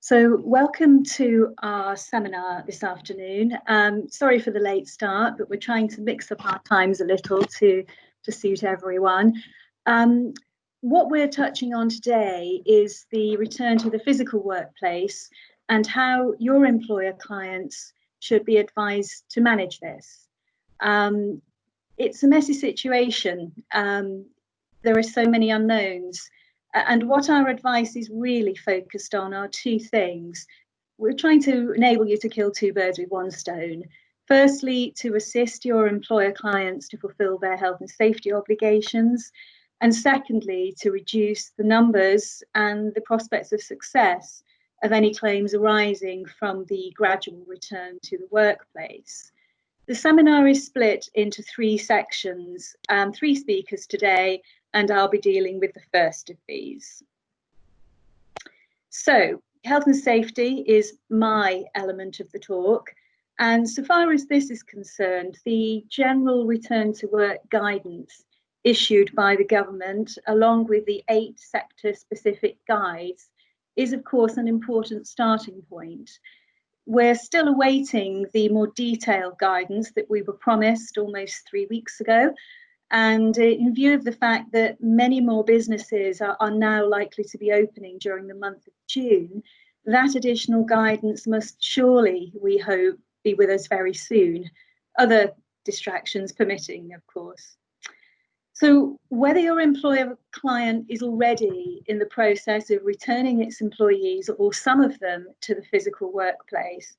So welcome to our seminar this afternoon. Sorry for the late start, but we're trying to mix up our times a little to suit everyone. What we're touching on today is the return to the physical workplace and how your employer clients should be advised to manage this. It's a messy situation. There are so many unknowns. And what our advice is really focused on are two things. We're trying to enable you to kill two birds with one stone. Firstly, to assist your employer clients to fulfill their health and safety obligations. And secondly, to reduce the numbers and the prospects of success of any claims arising from the gradual return to the workplace. The seminar is split into three sections, 3 speakers today, and I'll be dealing with the first of these. So, health and safety is my element of the talk, and so far as this is concerned, the general return to work guidance issued by the government, along with the 8 sector-specific guides, is of course an important starting point. We're still awaiting the more detailed guidance that we were promised almost 3 weeks ago. And in view of the fact that many more businesses are now likely to be opening during the month of June, that additional guidance must surely, we hope, be with us very soon, other distractions permitting, of course. So whether your employer client is already in the process of returning its employees or some of them to the physical workplace,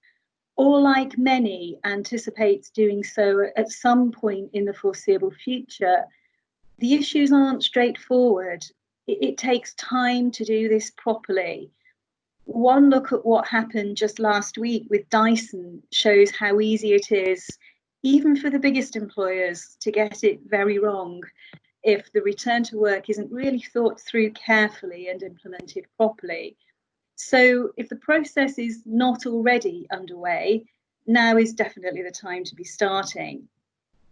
or like many anticipates doing so at some point in the foreseeable future, the issues aren't straightforward. It takes time to do this properly. One look at what happened just last week with Dyson shows how easy it is, even for the biggest employers, to get it very wrong if the return to work isn't really thought through carefully and implemented properly. So if the process is not already underway, now is definitely the time to be starting.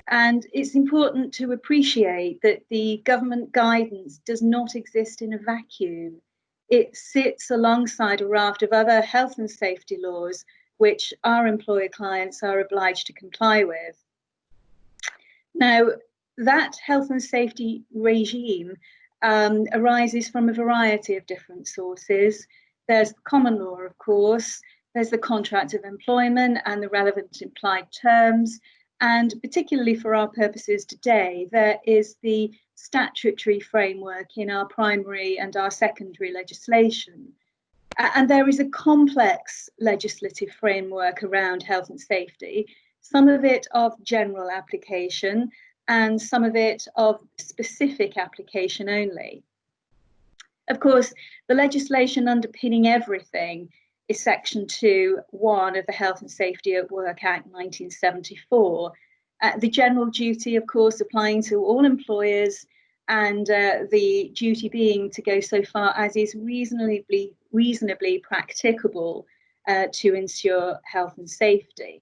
And it's important to appreciate that the government guidance does not exist in a vacuum. It sits alongside a raft of other health and safety laws, which our employer clients are obliged to comply with. Now, that health and safety regime arises from a variety of different sources. There's common law, of course, there's the contract of employment and the relevant implied terms, and particularly for our purposes today, there is the statutory framework in our primary and our secondary legislation. And there is a complex legislative framework around health and safety, some of it of general application and some of it of specific application only. Of course, the legislation underpinning everything is Section 2(1) of the Health and Safety at Work Act 1974. The general duty, of course, applying to all employers, and the duty being to go so far as is reasonably practicable to ensure health and safety.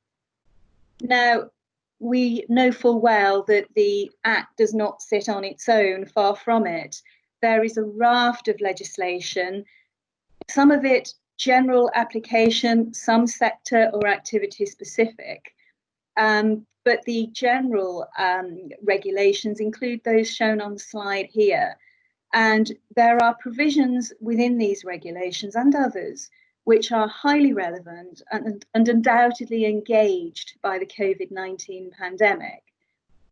Now, we know full well that the Act does not sit on its own, far from it. There is a raft of legislation, some of it general application, some sector or activity specific. But the general regulations include those shown on the slide here. And there are provisions within these regulations and others which are highly relevant and undoubtedly engaged by the COVID-19 pandemic.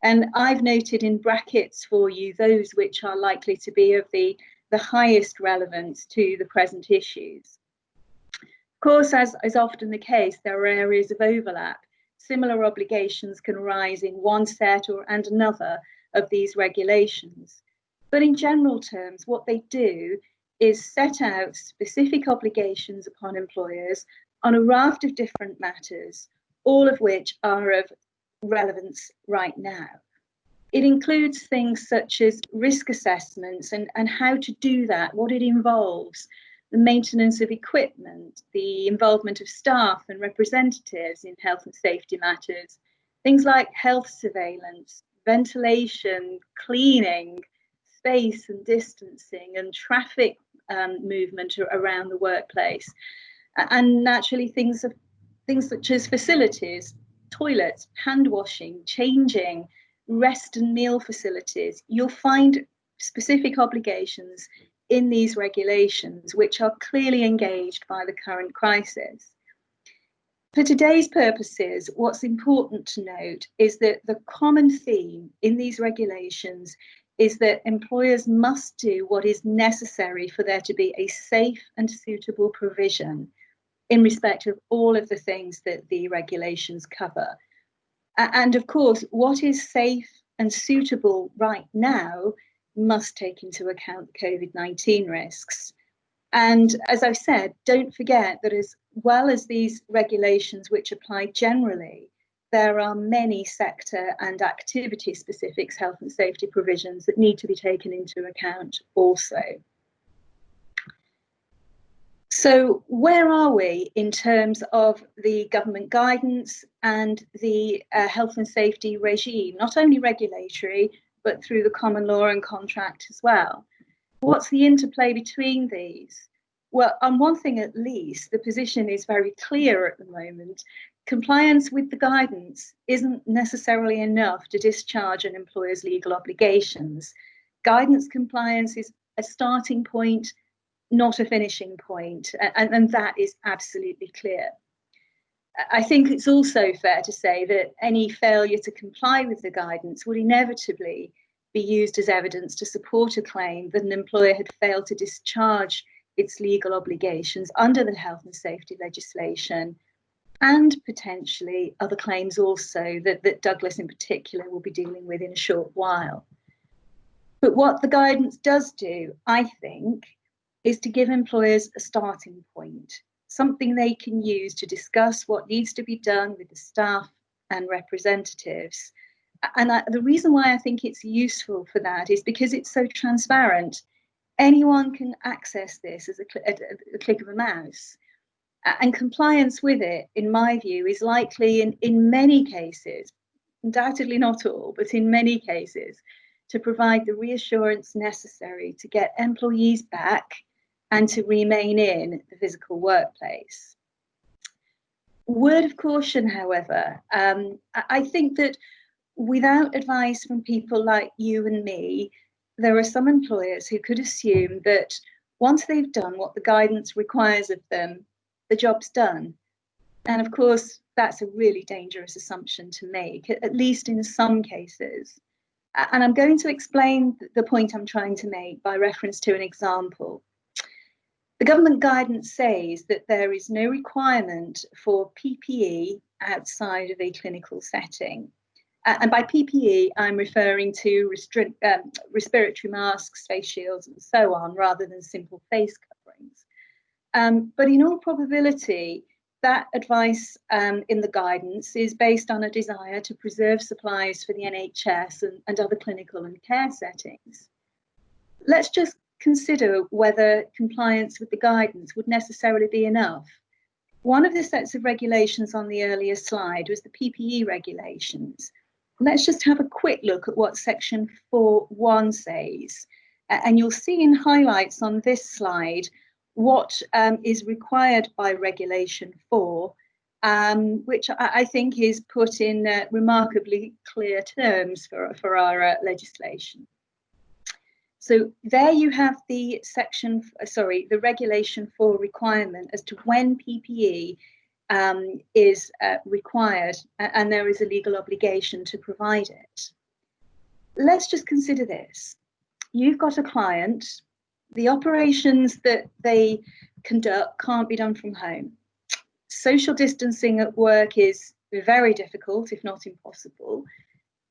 And I've noted in brackets for you those which are likely to be of the highest relevance to the present issues. Of course, as is often the case, there are areas of overlap. Similar obligations can arise in one set and another of these regulations. But in general terms, what they do is set out specific obligations upon employers on a raft of different matters, all of which are of relevance right now. It includes things such as risk assessments and how to do that, what it involves, the maintenance of equipment, the involvement of staff and representatives in health and safety matters, things like health surveillance, ventilation, cleaning, space and distancing, and traffic movement around the workplace. And naturally things such as facilities, toilets, hand washing, changing, rest and meal facilities. You'll find specific obligations in these regulations which are clearly engaged by the current crisis. For today's purposes, what's important to note is that the common theme in these regulations is that employers must do what is necessary for there to be a safe and suitable provision in respect of all of the things that the regulations cover. And of course, what is safe and suitable right now must take into account COVID-19 risks. And as I've said, don't forget that as well as these regulations which apply generally, there are many sector and activity specific health and safety provisions that need to be taken into account also. So where are we in terms of the government guidance and the health and safety regime, not only regulatory, but through the common law and contract as well? What's the interplay between these? Well, on one thing at least, the position is very clear at the moment. Compliance with the guidance isn't necessarily enough to discharge an employer's legal obligations. Guidance compliance is a starting point, not a finishing point, and that is absolutely clear. I think it's also fair to say that any failure to comply with the guidance would inevitably be used as evidence to support a claim that an employer had failed to discharge its legal obligations under the health and safety legislation, and potentially other claims also that Douglas in particular will be dealing with in a short while. But what the guidance does do, I think, is to give employers a starting point, something they can use to discuss what needs to be done with the staff and representatives. And the reason why I think it's useful for that is because it's so transparent. Anyone can access this as a click of a mouse. And compliance with it, in my view, is likely in many cases, undoubtedly not all, but in many cases, to provide the reassurance necessary to get employees back and to remain in the physical workplace. Word of caution, however, I think that without advice from people like you and me, there are some employers who could assume that once they've done what the guidance requires of them, the job's done. And of course, that's a really dangerous assumption to make, at least in some cases. And I'm going to explain the point I'm trying to make by reference to an example. The government guidance says that there is no requirement for PPE outside of a clinical setting. And by PPE, I'm referring to respiratory masks, face shields, and so on, rather than simple face coverings. But in all probability, that advice in the guidance is based on a desire to preserve supplies for the NHS and other clinical and care settings. Let's just consider whether compliance with the guidance would necessarily be enough. One of the sets of regulations on the earlier slide was the PPE regulations. Let's just have a quick look at what section 4.1 says. And you'll see in highlights on this slide what is required by Regulation 4, which I think is put in remarkably clear terms for our legislation. So there you have the the Regulation 4 requirement as to when PPE is required, and there is a legal obligation to provide it. Let's just consider this. You've got a client. The operations that they conduct can't be done from home. Social distancing at work is very difficult, if not impossible.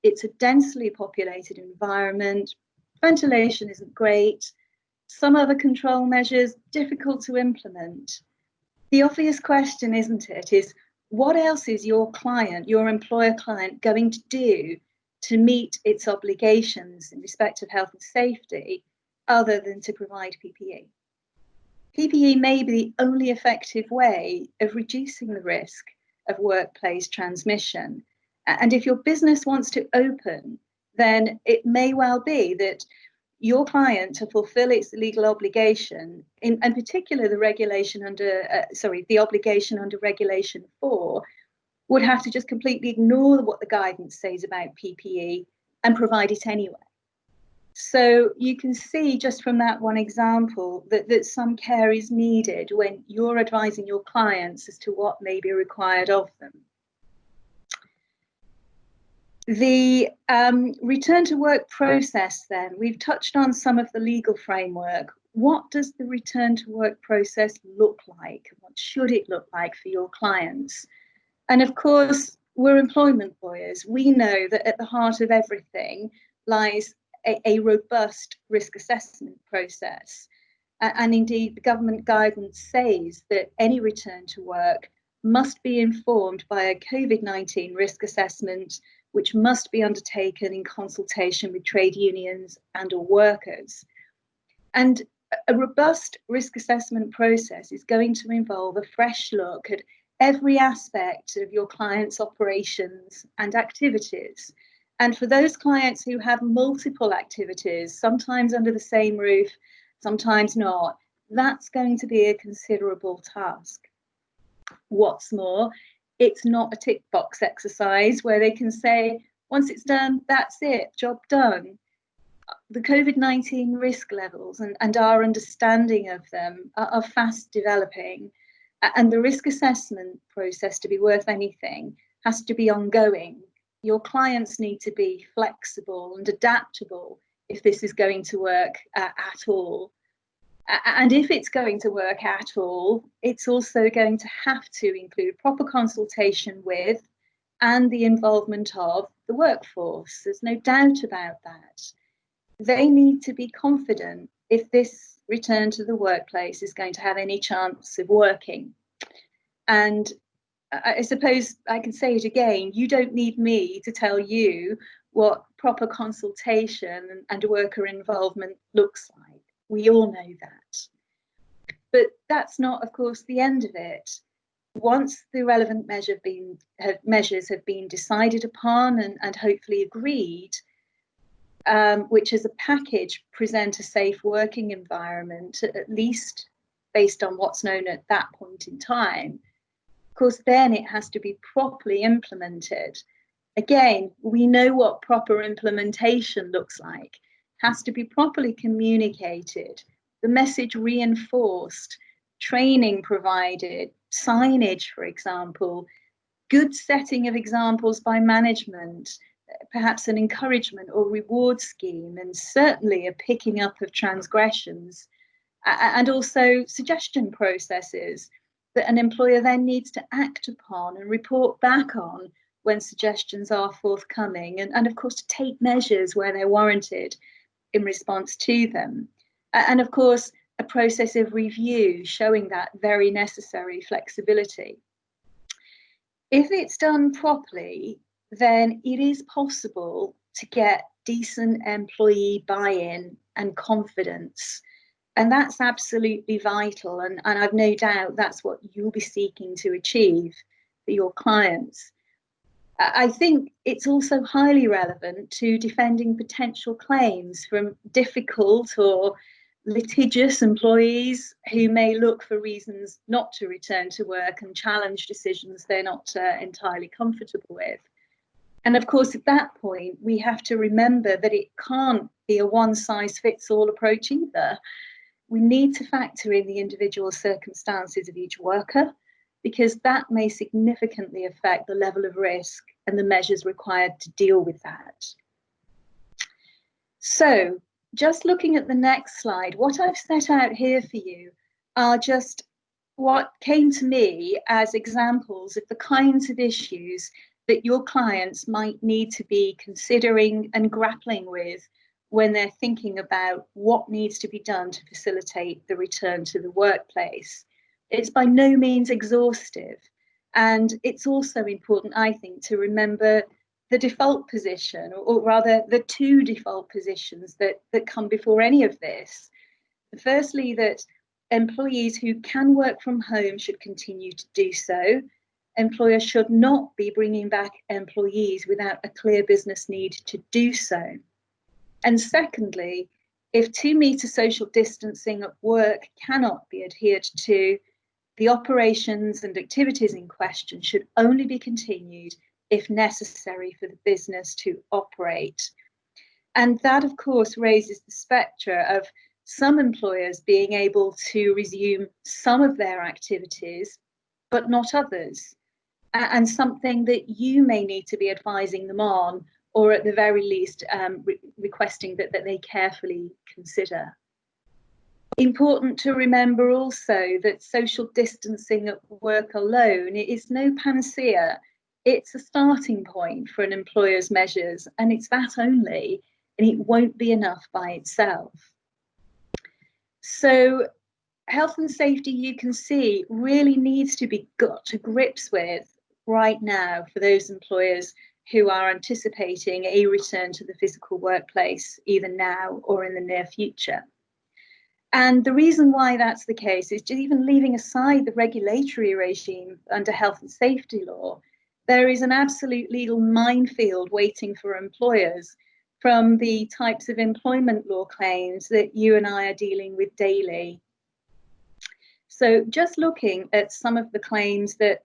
It's a densely populated environment. Ventilation isn't great. Some other control measures difficult to implement. The obvious question, isn't it, is what else is your client, your employer client, going to do to meet its obligations in respect of health and safety other than to provide PPE? PPE may be the only effective way of reducing the risk of workplace transmission. And if your business wants to open, then it may well be that your client to fulfill its legal obligation, in particular the regulation under, the obligation under Regulation 4, would have to just completely ignore what the guidance says about PPE and provide it anyway. So you can see just from that one example that some care is needed when you're advising your clients as to what may be required of them. The return to work process then, we've touched on some of the legal framework. What does the return to work process look like? What should it look like for your clients? And of course, we're employment lawyers. We know that at the heart of everything lies a robust risk assessment process. And indeed, the government guidance says that any return to work must be informed by a COVID-19 risk assessment, which must be undertaken in consultation with trade unions and or workers. And a robust risk assessment process is going to involve a fresh look at every aspect of your client's operations and activities. And for those clients who have multiple activities, sometimes under the same roof, sometimes not, that's going to be a considerable task. What's more, it's not a tick box exercise where they can say, once it's done, that's it, job done. The COVID-19 risk levels and our understanding of them are fast developing, and the risk assessment process, to be worth anything, has to be ongoing. Your clients need to be flexible and adaptable if this is going to work at all. And if it's going to work at all, it's also going to have to include proper consultation with and the involvement of the workforce. There's no doubt about that. They need to be confident if this return to the workplace is going to have any chance of working. And I suppose I can say it again, you don't need me to tell you what proper consultation and worker involvement looks like. We all know that. But that's not, of course, the end of it. Once the relevant measures have been decided upon and hopefully agreed, which as a package present a safe working environment, at least based on what's known at that point in time, of course, then it has to be properly implemented. Again, we know what proper implementation looks like. Has to be properly communicated, the message reinforced, training provided, signage, for example, good setting of examples by management, perhaps an encouragement or reward scheme, and certainly a picking up of transgressions, and also suggestion processes that an employer then needs to act upon and report back on when suggestions are forthcoming, and of course to take measures where they're warranted in response to them. And of course, a process of review showing that very necessary flexibility. If it's done properly, then it is possible to get decent employee buy-in and confidence. And that's absolutely vital. And I've no doubt that's what you'll be seeking to achieve for your clients. I think it's also highly relevant to defending potential claims from difficult or litigious employees who may look for reasons not to return to work and challenge decisions they're not entirely comfortable with. And of course, at that point, we have to remember that it can't be a one-size-fits-all approach either. We need to factor in the individual circumstances of each worker, because that may significantly affect the level of risk and the measures required to deal with that. So, just looking at the next slide, what I've set out here for you are just what came to me as examples of the kinds of issues that your clients might need to be considering and grappling with when they're thinking about what needs to be done to facilitate the return to the workplace. It's by no means exhaustive. And it's also important, I think, to remember the default position, or rather the two default positions that come before any of this. Firstly, that employees who can work from home should continue to do so. Employers should not be bringing back employees without a clear business need to do so. And secondly, If 2-metre social distancing at work cannot be adhered to, the operations and activities in question should only be continued if necessary for the business to operate. And that, of course, raises the spectre of some employers being able to resume some of their activities, but not others, and something that you may need to be advising them on, or at the very least requesting that they carefully consider. Important to remember also that social distancing at work alone is no panacea. It's a starting point for an employer's measures, and it's that only, and it won't be enough by itself. So health and safety, you can see, really needs to be got to grips with right now for those employers who are anticipating a return to the physical workplace, either now or in the near future. And the reason why that's the case is, just even leaving aside the regulatory regime under health and safety law, there is an absolute legal minefield waiting for employers from the types of employment law claims that you and I are dealing with daily. So just looking at some of the claims that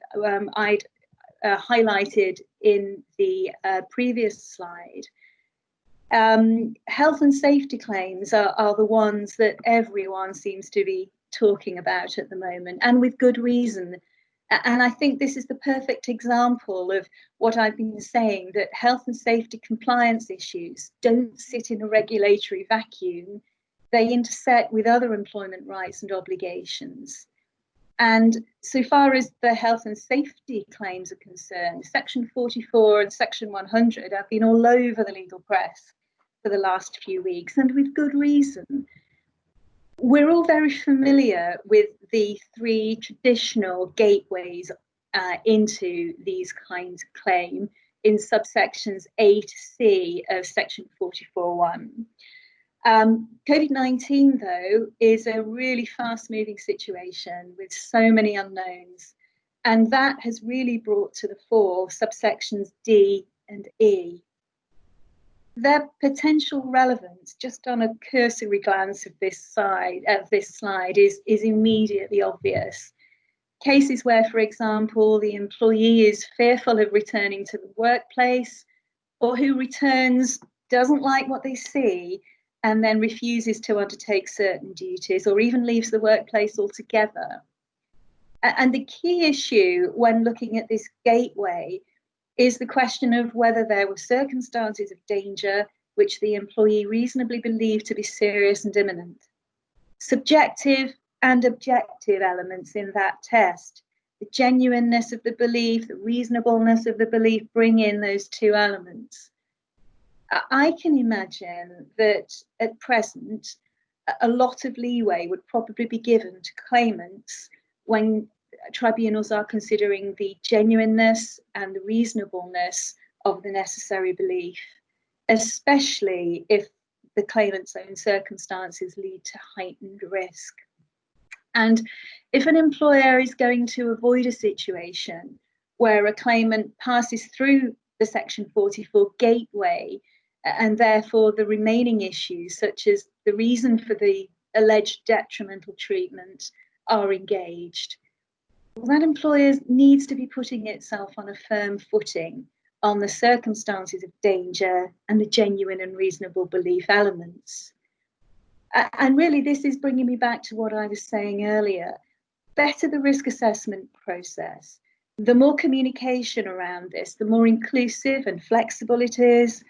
I'd highlighted in the previous slide, health and safety claims are the ones that everyone seems to be talking about at the moment, and with good reason. And I think this is the perfect example of what I've been saying, that health and safety compliance issues don't sit in a regulatory vacuum. They intersect with other employment rights and obligations. And so far as the health and safety claims are concerned, Section 44 and Section 100 have been all over the legal press for the last few weeks, and with good reason. We're all very familiar with the 3 traditional gateways into these kinds of claim in subsections A to C of Section 44.1. COVID-19, though, is a really fast-moving situation with so many unknowns, and that has really brought to the fore subsections D and E. Their potential relevance, just on a cursory glance of this slide, is immediately obvious. Cases where, for example, the employee is fearful of returning to the workplace, or who returns, doesn't like what they see, and then refuses to undertake certain duties, or even leaves the workplace altogether. And the key issue when looking at this gateway is the question of whether there were circumstances of danger which the employee reasonably believed to be serious and imminent. Subjective and objective elements in that test, the genuineness of the belief, the reasonableness of the belief, bring in those 2 elements. I can imagine that at present, a lot of leeway would probably be given to claimants when tribunals are considering the genuineness and the reasonableness of the necessary belief, especially if the claimant's own circumstances lead to heightened risk. And if an employer is going to avoid a situation where a claimant passes through the Section 44 gateway, and therefore the remaining issues, such as the reason for the alleged detrimental treatment, are engaged, that employer needs to be putting itself on a firm footing on the circumstances of danger and the genuine and reasonable belief elements. And really, this is bringing me back to what I was saying earlier. Better the risk assessment process, the more communication around this, the more inclusive and flexible it is,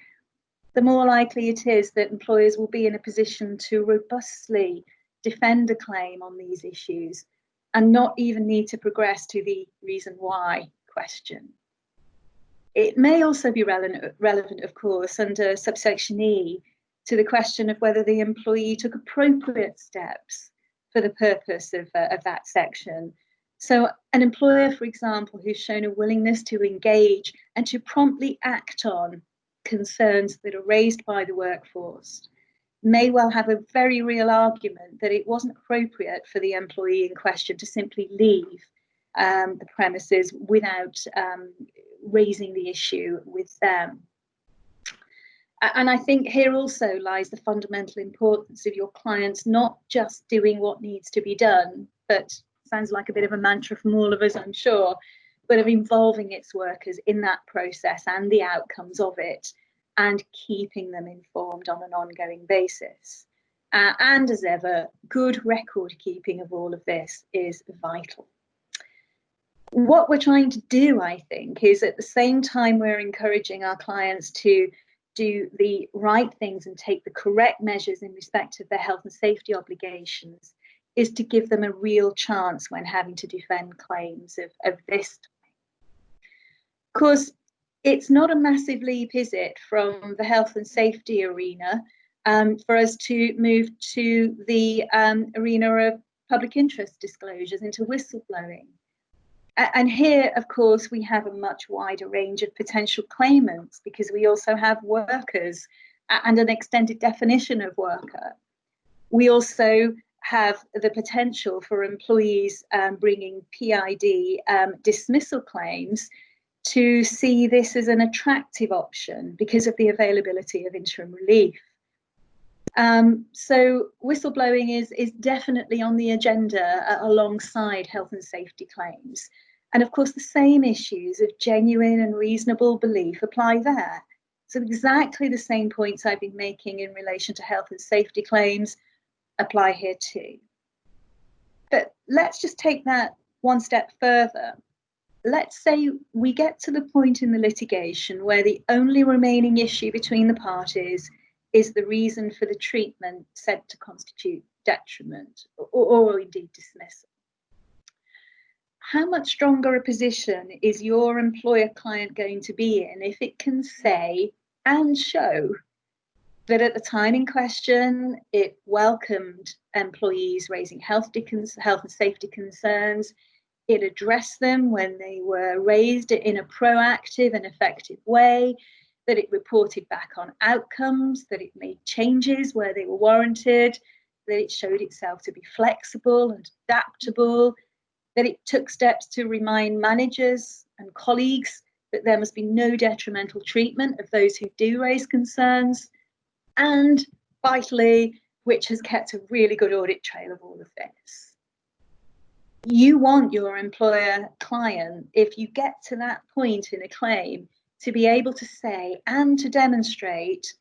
the more likely it is that employers will be in a position to robustly defend a claim on these issues and not even need to progress to the reason why question. It may also be relevant, of course, under subsection E, to the question of whether the employee took appropriate steps for the purpose of that section. So an employer, for example, who's shown a willingness to engage and to promptly act on concerns that are raised by the workforce may well have a very real argument that it wasn't appropriate for the employee in question to simply leave the premises without raising the issue with them. And I think here also lies the fundamental importance of your clients not just doing what needs to be done, but sounds like a bit of a mantra from all of us, I'm sure, but of involving its workers in that process and the outcomes of it, and keeping them informed on an ongoing basis. And as ever, good record keeping of all of this is vital. What we're trying to do, I think, is at the same time we're encouraging our clients to do the right things and take the correct measures in respect of their health and safety obligations, is to give them a real chance when having to defend claims of this type. Of course, it's not a massive leap, is it, from the health and safety arena for us to move to the arena of public interest disclosures into whistleblowing. And here, of course, we have a much wider range of potential claimants because we also have workers and an extended definition of worker. We also have the potential for employees bringing PID dismissal claims to see this as an attractive option because of the availability of interim relief. So whistleblowing is definitely on the agenda alongside health and safety claims. And of course, the same issues of genuine and reasonable belief apply there. So exactly the same points I've been making in relation to health and safety claims apply here too. But let's just take that one step further. Let's say we get to the point in the litigation where the only remaining issue between the parties is the reason for the treatment said to constitute detriment or indeed dismissal. How much stronger a position is your employer client going to be in if it can say and show that at the time in question, it welcomed employees raising health and safety concerns, it addressed them when they were raised in a proactive and effective way, that it reported back on outcomes, that it made changes where they were warranted, that it showed itself to be flexible and adaptable, that it took steps to remind managers and colleagues that there must be no detrimental treatment of those who do raise concerns, and vitally, which has kept a really good audit trail of all of this. You want your employer client, if you get to that point in a claim, to be able to say and to demonstrate,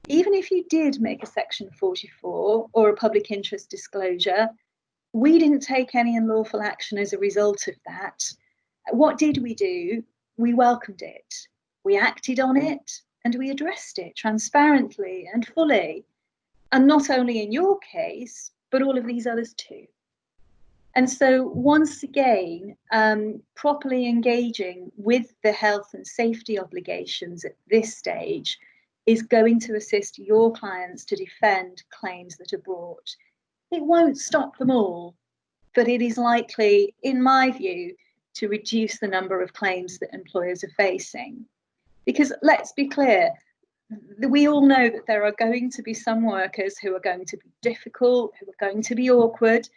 even if you did make a Section 44 or a public interest disclosure, we didn't take any unlawful action as a result of that. What did we do? We welcomed it, we acted on it, and we addressed it transparently and fully. And not only in your case, but all of these others too. And so once again, properly engaging with the health and safety obligations at this stage is going to assist your clients to defend claims that are brought. It won't stop them all, but it is likely, in my view, to reduce the number of claims that employers are facing. Because let's be clear, we all know that there are going to be some workers who are going to be difficult, who are going to be awkward,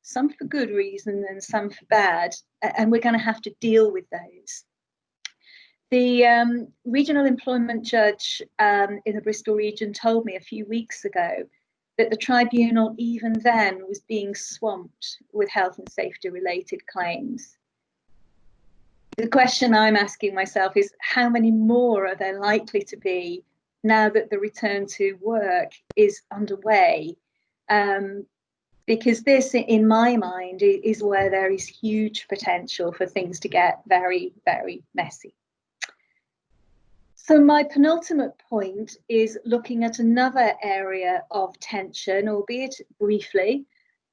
some for good reason and some for bad, and we're going to have to deal with those. The regional employment judge in the Bristol region told me a few weeks ago that the tribunal even then was being swamped with health and safety related claims. The question I'm asking myself is how many more are there likely to be now that the return to work is underway? Because this, in my mind, is where there is huge potential for things to get very, very messy. So my penultimate point is looking at another area of tension, albeit briefly.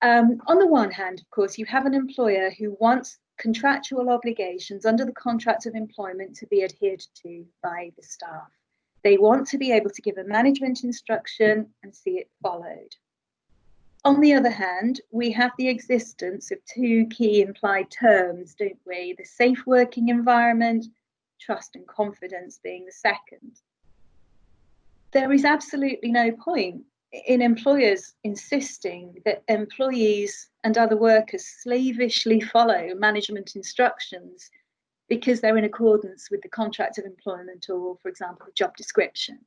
On the one hand, of course, you have an employer who wants contractual obligations under the contract of employment to be adhered to by the staff. They want to be able to give a management instruction and see it followed. On the other hand, we have the existence of two key implied terms, don't we? The safe working environment, trust and confidence being the second. There is absolutely no point in employers insisting that employees and other workers slavishly follow management instructions because they're in accordance with the contract of employment or, for example, the job description.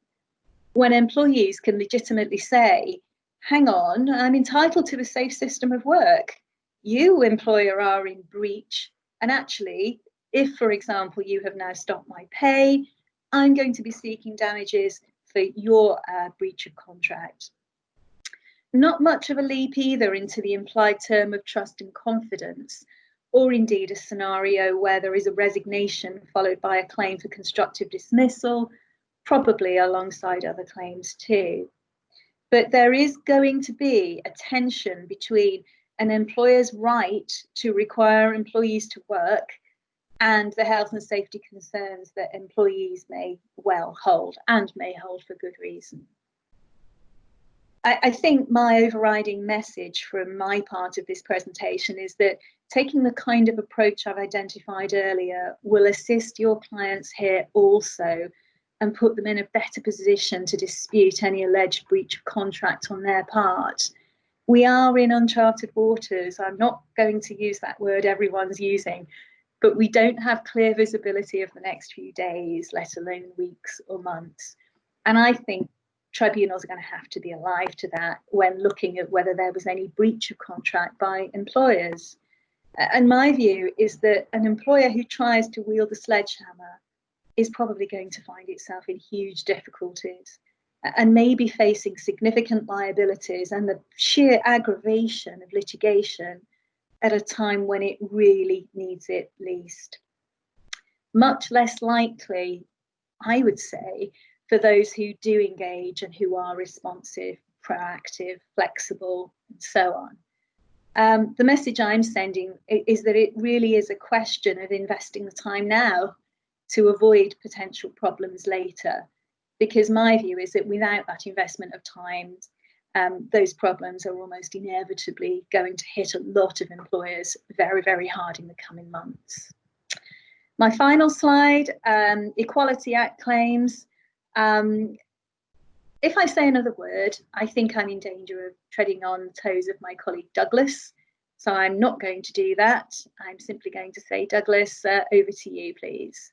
when employees can legitimately say, hang on, I'm entitled to a safe system of work. You, employer, are in breach. And actually, if, for example, you have now stopped my pay, I'm going to be seeking damages for your breach of contract. Not much of a leap either into the implied term of trust and confidence, or indeed a scenario where there is a resignation followed by a claim for constructive dismissal, probably alongside other claims too. But there is going to be a tension between an employer's right to require employees to work and the health and safety concerns that employees may well hold, and may hold for good reason. I think my overriding message from my part of this presentation is that taking the kind of approach I've identified earlier will assist your clients here also, and put them in a better position to dispute any alleged breach of contract on their part. We are in uncharted waters. I'm not going to use that word everyone's using, but we don't have clear visibility of the next few days, let alone weeks or months. And I think tribunals are going to have to be alive to that when looking at whether there was any breach of contract by employers. And my view is that an employer who tries to wield a sledgehammer is probably going to find itself in huge difficulties and may be facing significant liabilities and the sheer aggravation of litigation at a time when it really needs it least. Much less likely, I would say, for those who do engage and who are responsive, proactive, flexible, and so on. The message I'm sending is that it really is a question of investing the time now to avoid potential problems later, because my view is that without that investment of time, those problems are almost inevitably going to hit a lot of employers very, very hard in the coming months. My final slide, Equality Act claims. If I say another word, I think I'm in danger of treading on the toes of my colleague Douglas, so I'm not going to do that. I'm simply going to say, Douglas, over to you, please.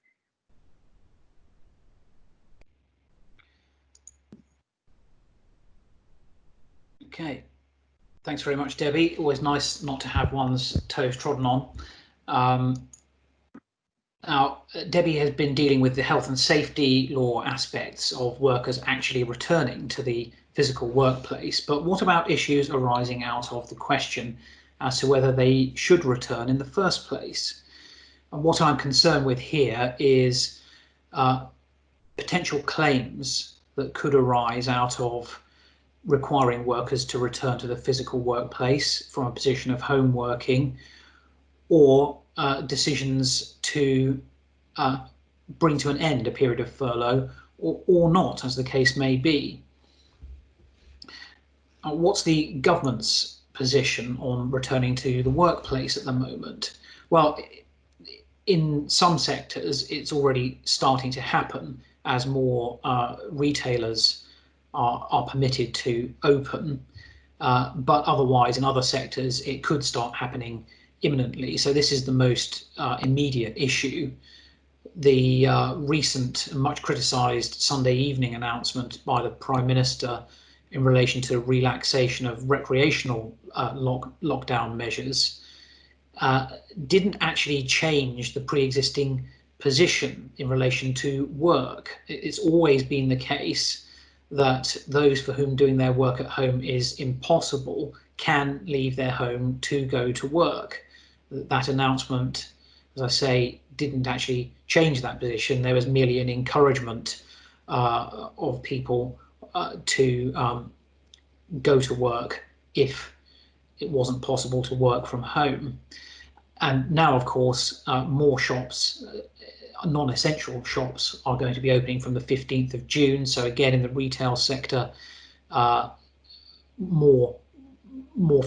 Okay, thanks very much, Debbie. Always nice not to have one's toes trodden on. Now, Debbie has been dealing with the health and safety law aspects of workers actually returning to the physical workplace, but what about issues arising out of the question as to whether they should return in the first place? And what I'm concerned with here is potential claims that could arise out of requiring workers to return to the physical workplace from a position of home working, or decisions to bring to an end a period of furlough, or not, as the case may be. What's the government's position on returning to the workplace at the moment? Well, in some sectors, it's already starting to happen as more retailers are permitted to open, but otherwise in other sectors it could start happening imminently. So this is the most immediate issue. The recent and much criticised Sunday evening announcement by the Prime Minister in relation to relaxation of recreational lockdown measures didn't actually change the pre-existing position in relation to work. It's always been the case that those for whom doing their work at home is impossible can leave their home to go to work. That announcement, as I say, didn't actually change that position. There was merely an encouragement of people to go to work if it wasn't possible to work from home. And now, of course, more shops, non-essential shops, are going to be opening from the 15th of June. So again, in the retail sector, more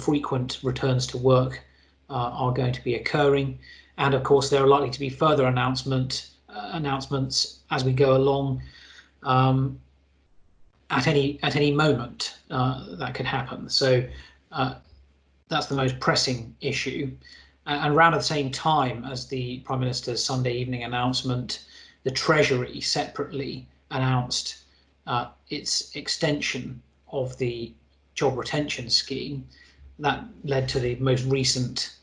frequent returns to work are going to be occurring. And of course, there are likely to be further announcements as we go along. At any moment that could happen. So that's the most pressing issue. And around at the same time as the Prime Minister's Sunday evening announcement, the Treasury separately announced its extension of the job retention scheme. That led to the most recent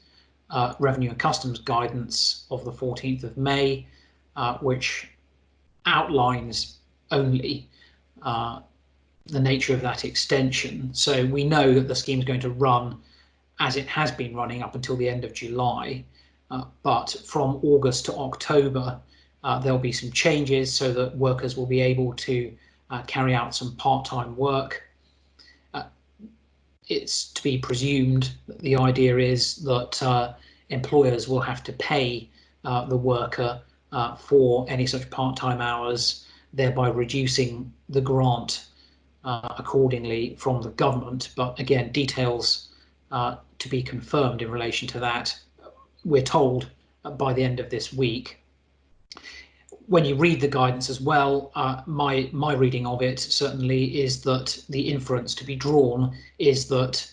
Revenue and Customs guidance of the 14th of May, which outlines only the nature of that extension. So we know that the scheme is going to run as it has been running up until the end of July, but from August to October there'll be some changes so that workers will be able to carry out some part-time work. It's to be presumed that the idea is that employers will have to pay the worker for any such part-time hours, thereby reducing the grant accordingly from the government. But again, details to be confirmed in relation to that, we're told, by the end of this week. When you read the guidance as well, my reading of it certainly is that the inference to be drawn is that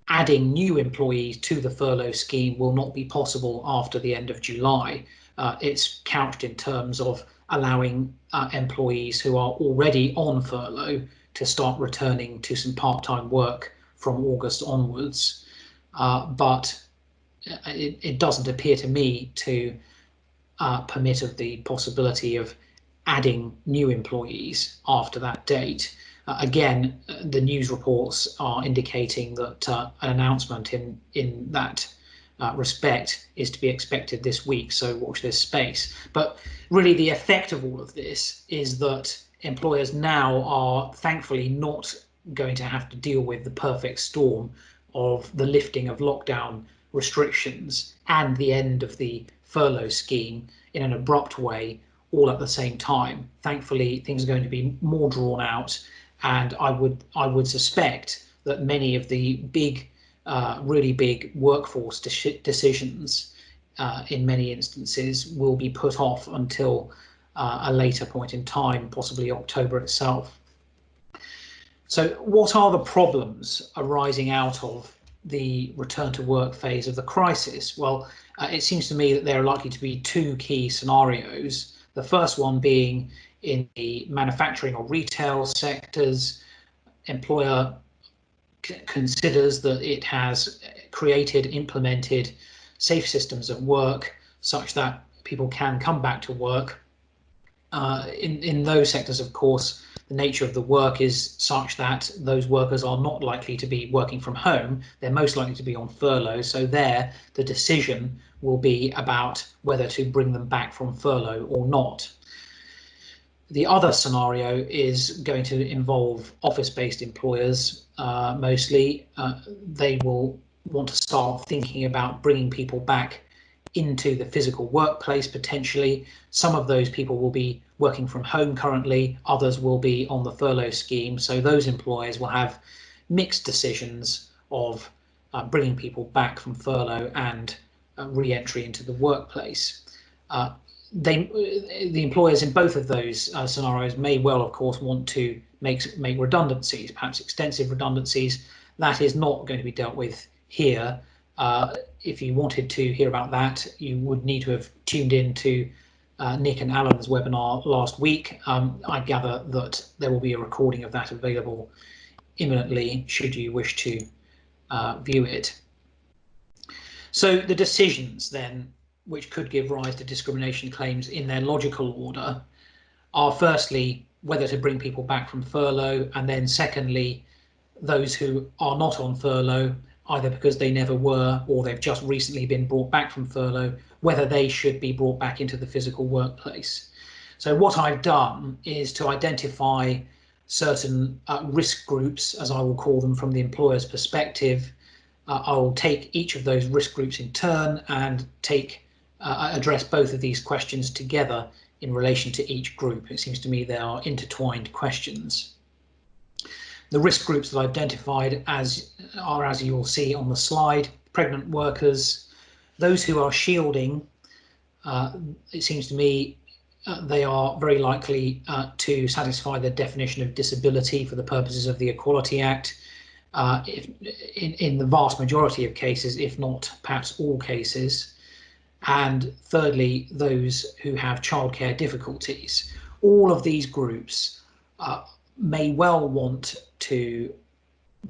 adding new employees to the furlough scheme will not be possible after the end of July. It's couched in terms of allowing employees who are already on furlough to start returning to some part-time work from August onwards. But it doesn't appear to me to permit of the possibility of adding new employees after that date. Again, the news reports are indicating that an announcement in that respect is to be expected this week, so watch this space. But really the effect of all of this is that employers now are thankfully not going to have to deal with the perfect storm of the lifting of lockdown restrictions and the end of the furlough scheme in an abrupt way all at the same time. Thankfully, things are going to be more drawn out, and I would suspect that many of the big, really big workforce decisions in many instances will be put off until a later point in time, possibly October itself. So what are the problems arising out of the return to work phase of the crisis? Well, it seems to me that there are likely to be two key scenarios. The first one being in the manufacturing or retail sectors, employer considers that it has implemented safe systems of work such that people can come back to work. In those sectors, of course, the nature of the work is such that those workers are not likely to be working from home. They're most likely to be on furlough. So there, the decision will be about whether to bring them back from furlough or not. The other scenario is going to involve office-based employers mostly. They will want to start thinking about bringing people back into the physical workplace potentially. Some of those people will be working from home currently, others will be on the furlough scheme. So those employers will have mixed decisions of bringing people back from furlough and re-entry into the workplace. The employers in both of those scenarios may well, of course, want to make redundancies, perhaps extensive redundancies. That is not going to be dealt with here. If you wanted to hear about that, you would need to have tuned in to Nick and Alan's webinar last week. I gather that there will be a recording of that available imminently, should you wish to view it. So the decisions then, which could give rise to discrimination claims in their logical order, are firstly whether to bring people back from furlough, and then secondly, those who are not on furlough, either because they never were or they've just recently been brought back from furlough, whether they should be brought back into the physical workplace. So what I've done is to identify certain risk groups, as I will call them, from the employer's perspective. I will take each of those risk groups in turn and address both of these questions together in relation to each group. It seems to me they are intertwined questions. The risk groups that I identified as you will see on the slide: pregnant workers, those who are shielding. It seems to me they are very likely to satisfy the definition of disability for the purposes of the Equality Act, in the vast majority of cases, if not perhaps all cases. And thirdly, those who have childcare difficulties. All of these groups may well want to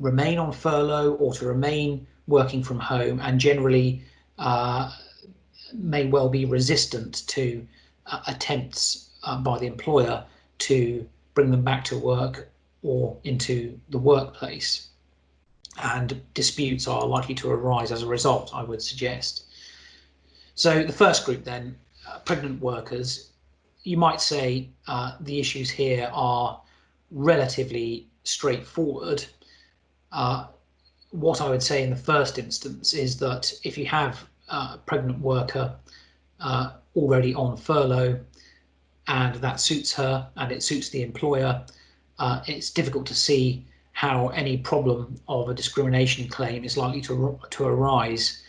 remain on furlough or to remain working from home, and generally may well be resistant to attempts by the employer to bring them back to work or into the workplace. And disputes are likely to arise as a result, I would suggest. So the first group then, pregnant workers, you might say the issues here are relatively straightforward. What I would say in the first instance is that if you have a pregnant worker already on furlough and that suits her and it suits the employer, it's difficult to see how any problem of a discrimination claim is likely to arise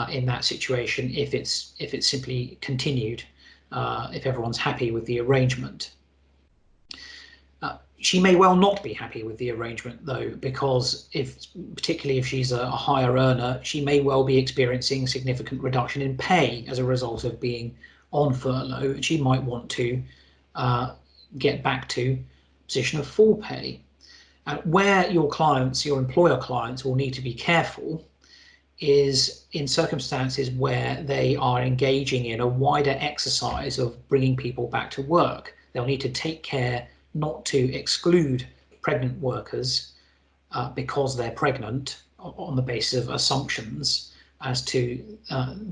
in that situation if it's simply continued, if everyone's happy with the arrangement. She may well not be happy with the arrangement though, because particularly if she's a higher earner, she may well be experiencing significant reduction in pay as a result of being on furlough. She might want to get back to a position of full pay. Where your employer clients will need to be careful is in circumstances where they are engaging in a wider exercise of bringing people back to work. They'll need to take care not to exclude pregnant workers because they're pregnant on the basis of assumptions as to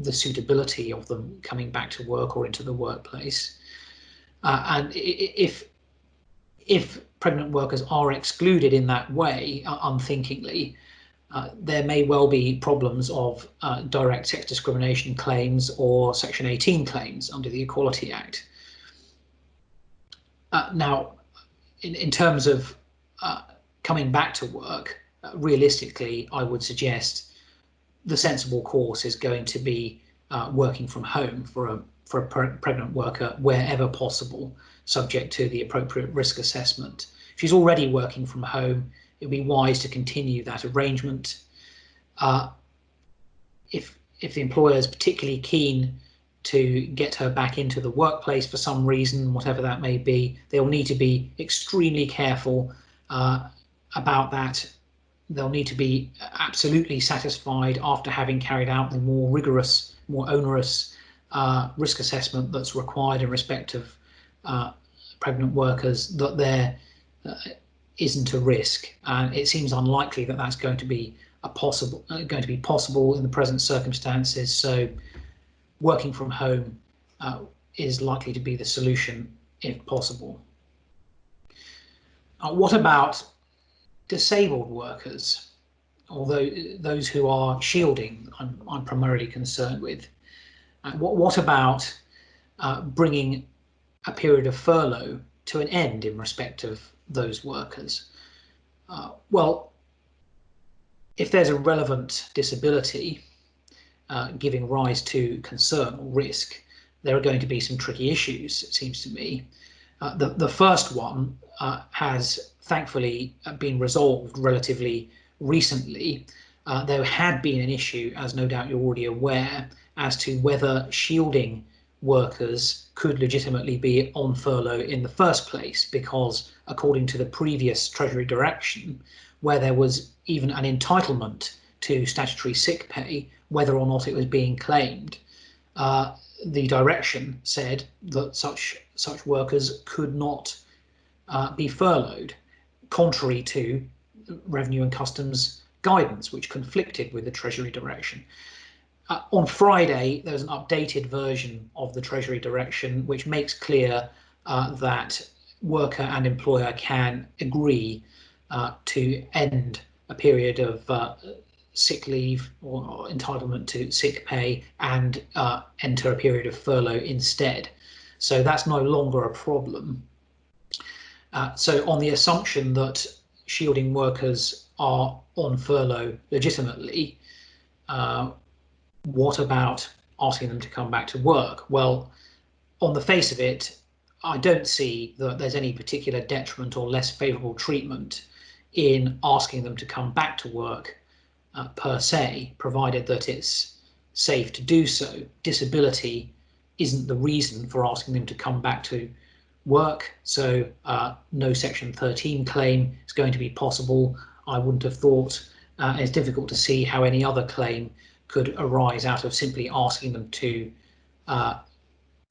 the suitability of them coming back to work or into the workplace. And if pregnant workers are excluded in that way, unthinkingly, there may well be problems of direct sex discrimination claims or Section 18 claims under the Equality Act. Now, in terms of coming back to work, realistically, I would suggest the sensible course is going to be working from home for a pregnant worker wherever possible, subject to the appropriate risk assessment. If she's already working from home, it would be wise to continue that arrangement. If the employer is particularly keen to get her back into the workplace for some reason, whatever that may be, they'll need to be extremely careful about that. They'll need to be absolutely satisfied after having carried out the more rigorous, more onerous risk assessment that's required in respect of pregnant workers, that there isn't a risk. And it seems unlikely that that's going to be possible in the present circumstances. So working from home is likely to be the solution if possible. What about disabled workers, although those who are shielding I'm primarily concerned with? What about bringing a period of furlough to an end in respect of those workers? Well, if there's a relevant disability giving rise to concern or risk, there are going to be some tricky issues, it seems to me. The first one has thankfully been resolved relatively recently. There had been an issue, as no doubt you're already aware, as to whether shielding workers could legitimately be on furlough in the first place, because according to the previous Treasury direction, where there was even an entitlement to statutory sick pay, whether or not it was being claimed, the direction said that such workers could not be furloughed, contrary to Revenue and Customs guidance, which conflicted with the Treasury direction. On Friday, there's an updated version of the Treasury direction which makes clear that worker and employer can agree to end a period of sick leave or entitlement to sick pay and enter a period of furlough instead. So that's no longer a problem. So on the assumption that shielding workers are on furlough legitimately, what about asking them to come back to work? Well, on the face of it, I don't see that there's any particular detriment or less favourable treatment in asking them to come back to work per se, provided that it's safe to do so. Disability isn't the reason for asking them to come back to work, so no Section 13 claim is going to be possible. I wouldn't have thought. It's difficult to see how any other claim could arise out of simply asking them to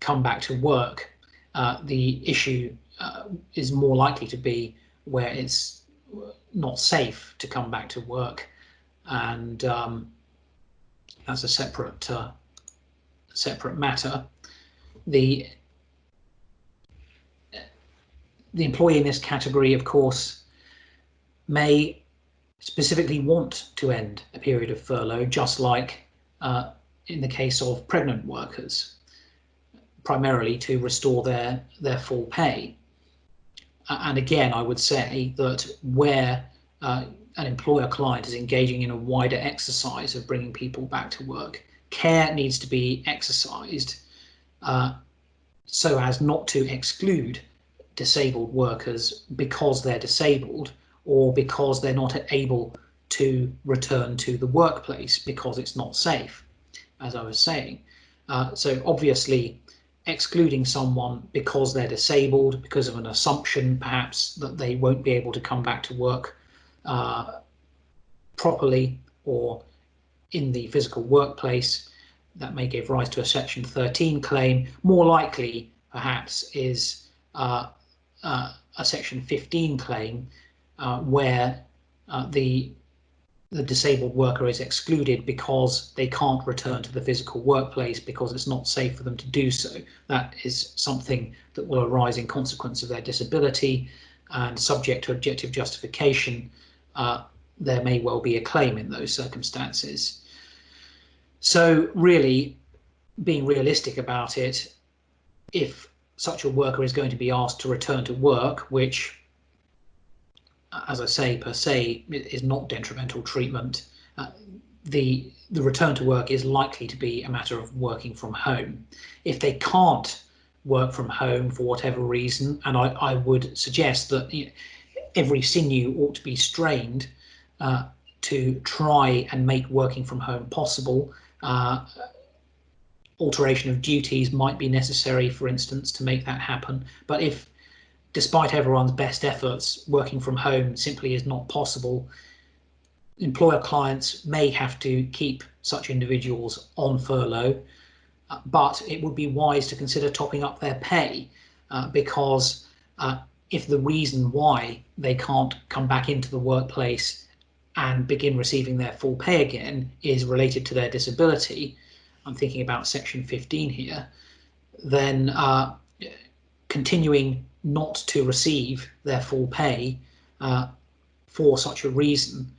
come back to work. The issue is more likely to be where it's not safe to come back to work, and that's a separate matter. The employee in this category, of course, may specifically want to end a period of furlough, just like in the case of pregnant workers, primarily to restore their full pay. And again, I would say that where an employer client is engaging in a wider exercise of bringing people back to work, care needs to be exercised so as not to exclude disabled workers because they're disabled or because they're not able to return to the workplace because it's not safe, as I was saying. So obviously, excluding someone because they're disabled, because of an assumption perhaps that they won't be able to come back to work properly or in the physical workplace, that may give rise to a Section 13 claim. More likely, perhaps, is a Section 15 claim where the disabled worker is excluded because they can't return to the physical workplace because it's not safe for them to do so. That is something that will arise in consequence of their disability, and subject to objective justification, there may well be a claim in those circumstances. So really, being realistic about it, if such a worker is going to be asked to return to work, which, as I say, per se is not detrimental treatment, the return to work is likely to be a matter of working from home. If they can't work from home for whatever reason, and I would suggest that every sinew ought to be strained to try and make working from home possible. Alteration of duties might be necessary, for instance, to make that happen. But if, despite everyone's best efforts, working from home simply is not possible, employer clients may have to keep such individuals on furlough, but it would be wise to consider topping up their pay because if the reason why they can't come back into the workplace and begin receiving their full pay again is related to their disability, I'm thinking about Section 15 here, then continuing not to receive their full pay for such a reason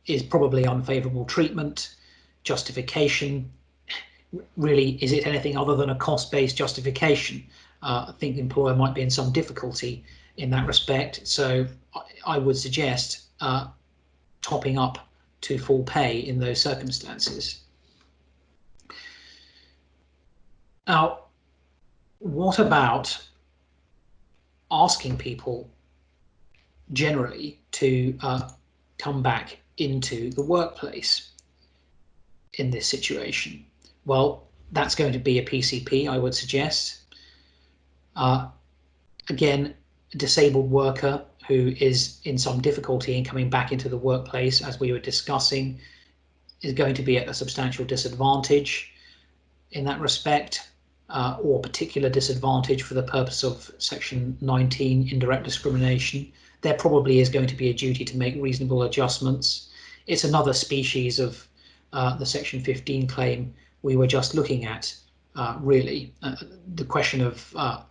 is probably unfavourable treatment. Justification, really, is it anything other than a cost-based justification? I think the employer might be in some difficulty in that respect, so I would suggest topping up to full pay in those circumstances. Now, what about asking people generally to come back into the workplace in this situation? Well, that's going to be a PCP, I would suggest. Again, a disabled worker who is in some difficulty in coming back into the workplace, as we were discussing, is going to be at a substantial disadvantage in that respect, or particular disadvantage for the purpose of Section 19, Indirect Discrimination. There probably is going to be a duty to make reasonable adjustments. It's another species of the Section 15 claim we were just looking at, really. The question of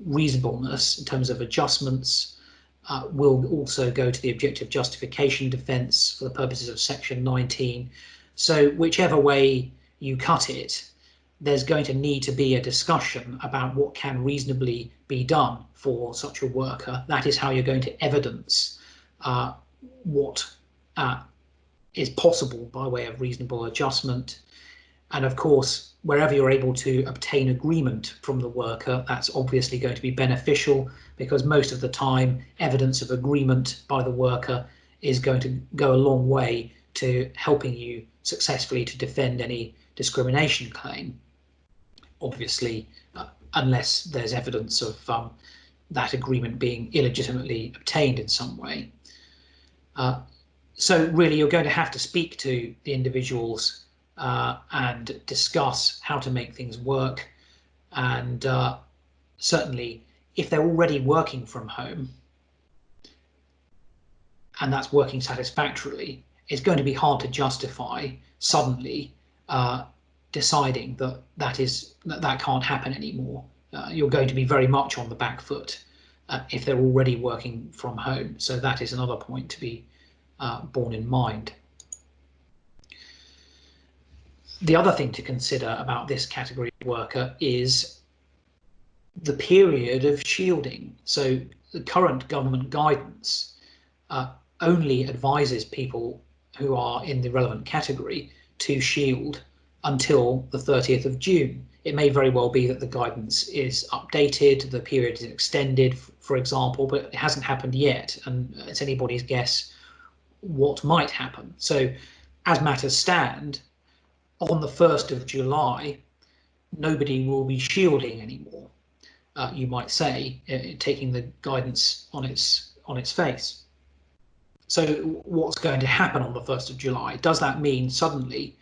reasonableness in terms of adjustments will also go to the objective justification defence for the purposes of Section 19. So whichever way you cut it, there's going to need to be a discussion about what can reasonably be done for such a worker. That is how you're going to evidence what is possible by way of reasonable adjustment. And of course, wherever you're able to obtain agreement from the worker, that's obviously going to be beneficial, because most of the time evidence of agreement by the worker is going to go a long way to helping you successfully to defend any discrimination claim. Obviously, unless there's evidence of that agreement being illegitimately obtained in some way. So really, you're going to have to speak to the individuals and discuss how to make things work. And certainly, if they're already working from home and that's working satisfactorily, it's going to be hard to justify suddenly deciding that that can't happen anymore. You're going to be very much on the back foot if they're already working from home. So that is another point to be borne in mind. The other thing to consider about this category of worker is the period of shielding. So the current government guidance only advises people who are in the relevant category to shield until the 30th of June. It may very well be that the guidance is updated, the period is extended, for example, but it hasn't happened yet, and it's anybody's guess what might happen. So as matters stand, on the 1st of July, nobody will be shielding anymore, you might say, taking the guidance on its face. So what's going to happen on the 1st of July? Does that mean suddenly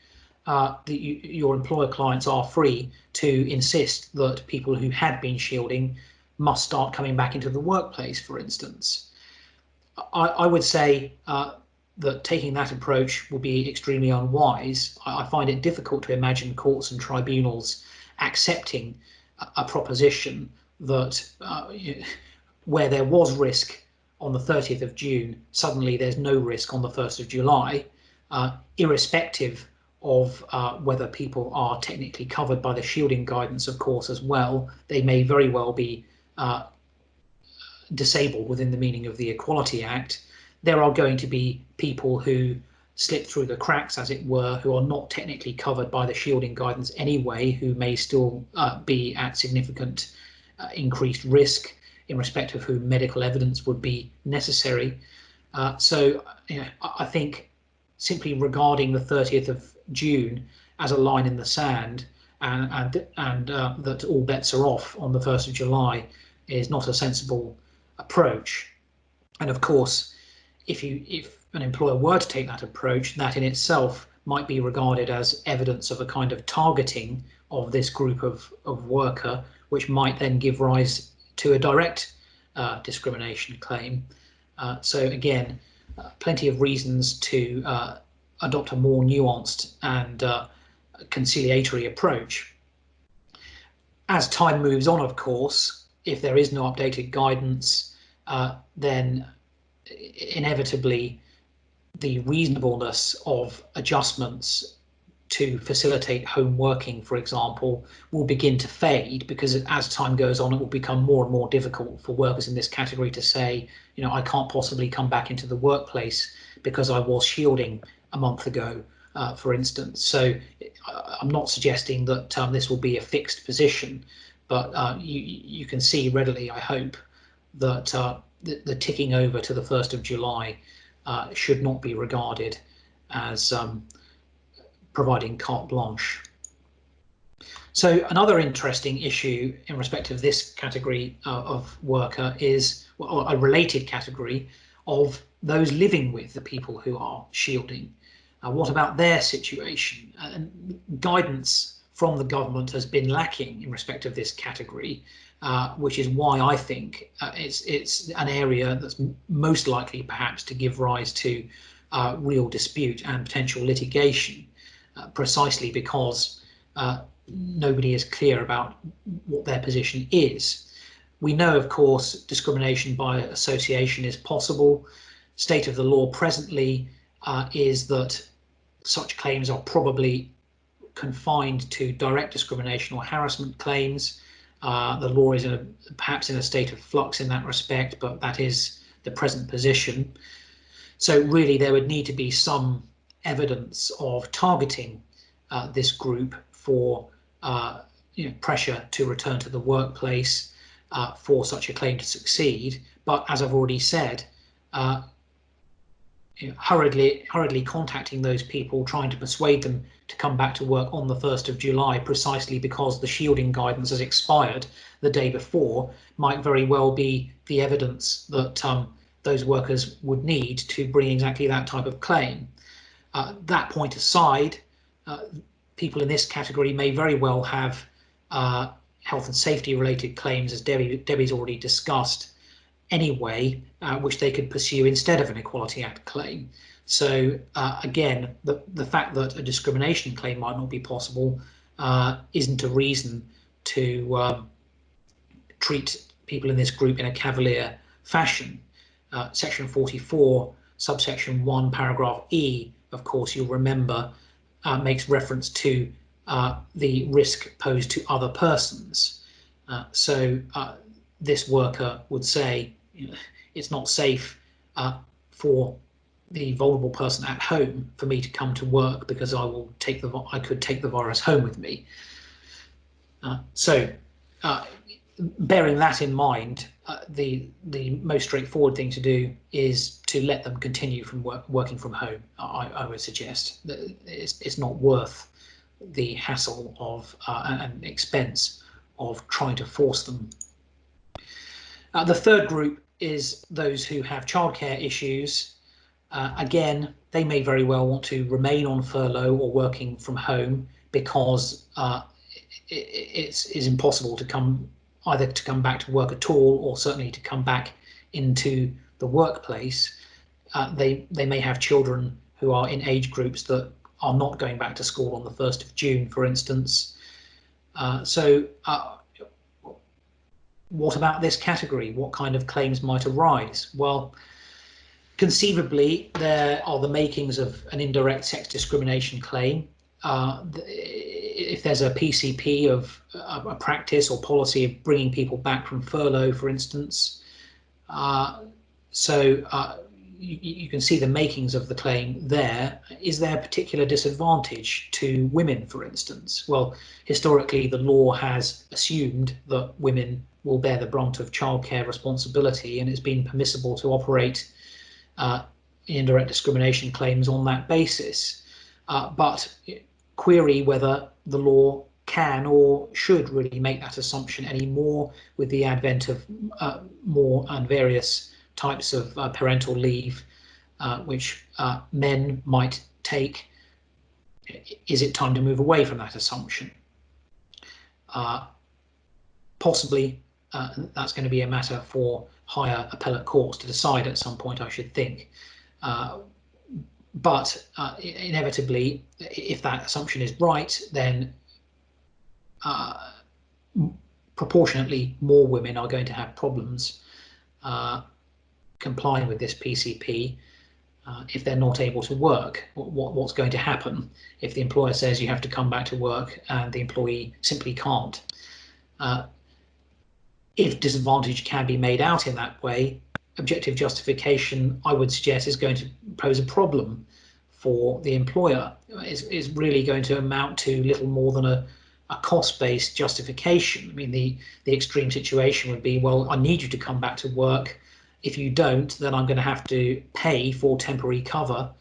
that your employer clients are free to insist that people who had been shielding must start coming back into the workplace, for instance? I would say that taking that approach will be extremely unwise. I find it difficult to imagine courts and tribunals accepting a proposition that where there was risk on the 30th of June, suddenly there's no risk on the 1st of July, irrespective of whether people are technically covered by the shielding guidance, of course, as well. They may very well be disabled within the meaning of the Equality Act. There are going to be people who slip through the cracks, as it were, who are not technically covered by the shielding guidance anyway, who may still be at significant increased risk in respect of whom medical evidence would be necessary. So I think simply regarding the 30th of June as a line in the sand and that all bets are off on the 1st of July is not a sensible approach. And of course, if an employer were to take that approach, that in itself might be regarded as evidence of a kind of targeting of this group of worker, which might then give rise to a direct discrimination claim. So again, plenty of reasons to adopt a more nuanced and conciliatory approach. As time moves on, of course, if there is no updated guidance, then inevitably the reasonableness of adjustments to facilitate home working, for example, will begin to fade, because as time goes on, it will become more and more difficult for workers in this category to say, I can't possibly come back into the workplace because I was shielding a month ago, for instance. So I'm not suggesting that this will be a fixed position, but you can see readily, I hope, that the ticking over to the 1st of July should not be regarded as providing carte blanche. So another interesting issue in respect of this category of worker is a related category of those living with the people who are shielding. What about their situation? And guidance from the government has been lacking in respect of this category, which is why I think it's an area that's most likely perhaps to give rise to real dispute and potential litigation, precisely because nobody is clear about what their position is. We know, of course, discrimination by association is possible. State of the law presently is that such claims are probably confined to direct discrimination or harassment claims. The law is perhaps in a state of flux in that respect, but that is the present position. So really there would need to be some evidence of targeting this group for pressure to return to the workplace for such a claim to succeed. But as I've already said, hurriedly contacting those people, trying to persuade them to come back to work on the 1st of July, precisely because the shielding guidance has expired the day before, might very well be the evidence that those workers would need to bring exactly that type of claim. That point aside, people in this category may very well have health and safety related claims, as Debbie's already discussed anyway, which they could pursue instead of an Equality Act claim. So again, the fact that a discrimination claim might not be possible isn't a reason to treat people in this group in a cavalier fashion. Section 44, subsection 1, paragraph E, of course, you'll remember, makes reference to the risk posed to other persons. So this worker would say, it's not safe for the vulnerable person at home for me to come to work because I could take the virus home with me. So bearing that in mind, the most straightforward thing to do is to let them continue from working from home. I would suggest that it's not worth the hassle of and expense of trying to force them. The third group is those who have childcare issues. Again, they may very well want to remain on furlough or working from home because it's impossible to come back to work at all, or certainly to come back into the workplace. They may have children who are in age groups that are not going back to school on the 1st of June, for instance. So what about this category? What kind of claims might arise? Well, conceivably, there are the makings of an indirect sex discrimination claim. If there's a PCP of a practice or policy of bringing people back from furlough, for instance. You can see the makings of the claim there. Is there a particular disadvantage to women, for instance? Well, historically, the law has assumed that women will bear the brunt of childcare responsibility, and it's been permissible to operate indirect discrimination claims on that basis. But query whether the law can or should really make that assumption anymore with the advent of more and various types of parental leave, which men might take. Is it time to move away from that assumption? Possibly that's going to be a matter for higher appellate courts to decide at some point, I should think. But inevitably, if that assumption is right, then proportionately more women are going to have problems complying with this PCP if they're not able to work. What's going to happen if the employer says you have to come back to work and the employee simply can't? If disadvantage can be made out in that way, objective justification, I would suggest, is going to pose a problem for the employer. Is really going to amount to little more than a cost-based justification. I mean, the extreme situation would be, well, I need you to come back to work. If you don't, then I'm going to have to pay for temporary cover.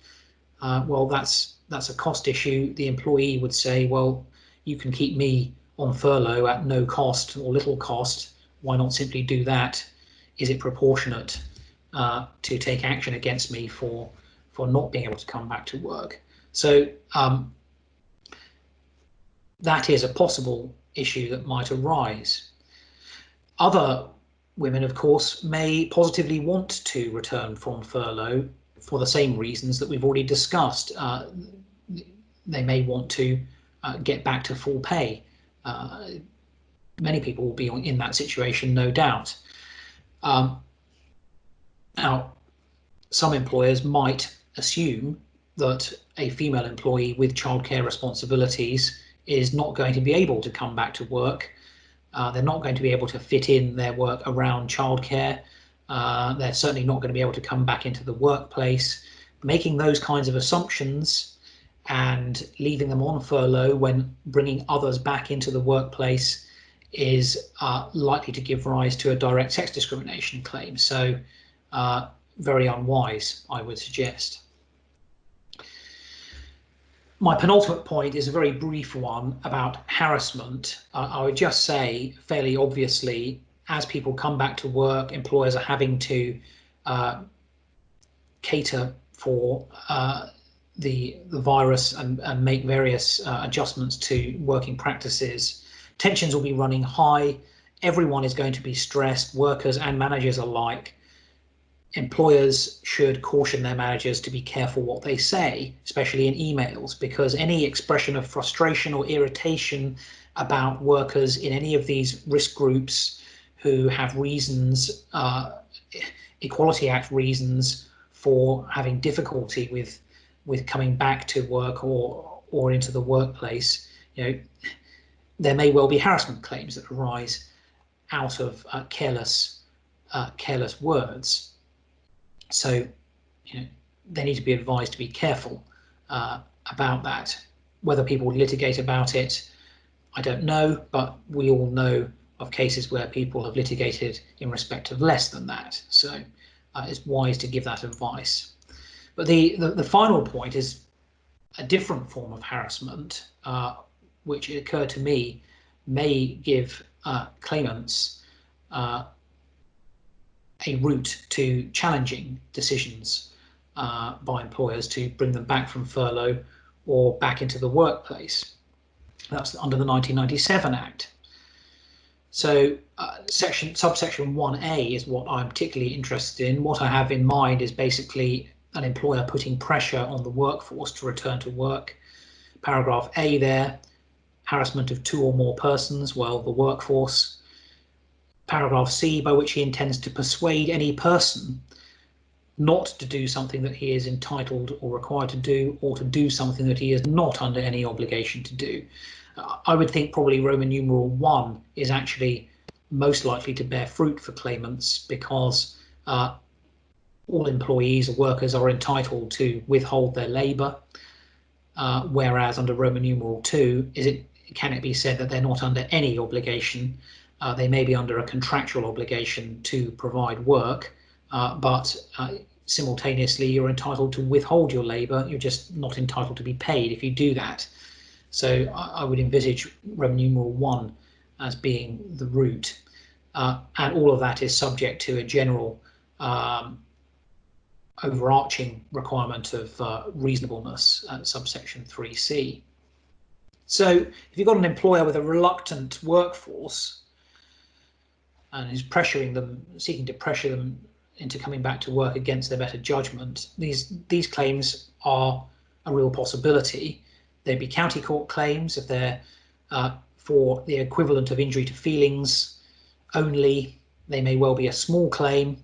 Well, that's a cost issue. The employee would say, well, you can keep me on furlough at no cost or little cost. Why not simply do that? Is it proportionate to take action against me for not being able to come back to work? So that is a possible issue that might arise. Other women, of course, may positively want to return from furlough for the same reasons that we've already discussed. They may want to get back to full pay. Many people will be in that situation, no doubt. Now, some employers might assume that a female employee with childcare responsibilities is not going to be able to come back to work. They're not going to be able to fit in their work around childcare. They're certainly not going to be able to come back into the workplace. Making those kinds of assumptions and leaving them on furlough when bringing others back into the workplace is likely to give rise to a direct sex discrimination claim. So very unwise, I would suggest. My penultimate point is a very brief one about harassment. I would just say fairly obviously, as people come back to work, employers are having to cater for the virus and make various adjustments to working practices. Tensions will be running high. Everyone is going to be stressed, workers and managers alike. Employers should caution their managers to be careful what they say, especially in emails, because any expression of frustration or irritation about workers in any of these risk groups who have reasons, Equality Act reasons for having difficulty with coming back to work or into the workplace, there may well be harassment claims that arise out of careless words. So, they need to be advised to be careful about that. Whether people would litigate about it, I don't know, but we all know of cases where people have litigated in respect of less than that. So it's wise to give that advice. But the final point is a different form of harassment, which it occurred to me may give claimants a route to challenging decisions by employers to bring them back from furlough or back into the workplace. That's under the 1997 Act. So subsection 1A is what I'm particularly interested in. What I have in mind is basically an employer putting pressure on the workforce to return to work. Paragraph A there, harassment of 2 or more persons, well, the workforce. Paragraph C, by which he intends to persuade any person not to do something that he is entitled or required to do, or to do something that he is not under any obligation to do. I would think probably Roman numeral 1 is actually most likely to bear fruit for claimants, because all employees or workers are entitled to withhold their labour, whereas under Roman numeral 2, can it be said that they're not under any obligation? They may be under a contractual obligation to provide work, but simultaneously you're entitled to withhold your labour. You're just not entitled to be paid if you do that. So I would envisage Roman numeral 1 as being the route, and all of that is subject to a general overarching requirement of reasonableness at subsection 3C. So if you've got an employer with a reluctant workforce and is pressuring them, seeking to pressure them into coming back to work against their better judgment, these claims are a real possibility. They'd be county court claims if they're for the equivalent of injury to feelings only. They may well be a small claim,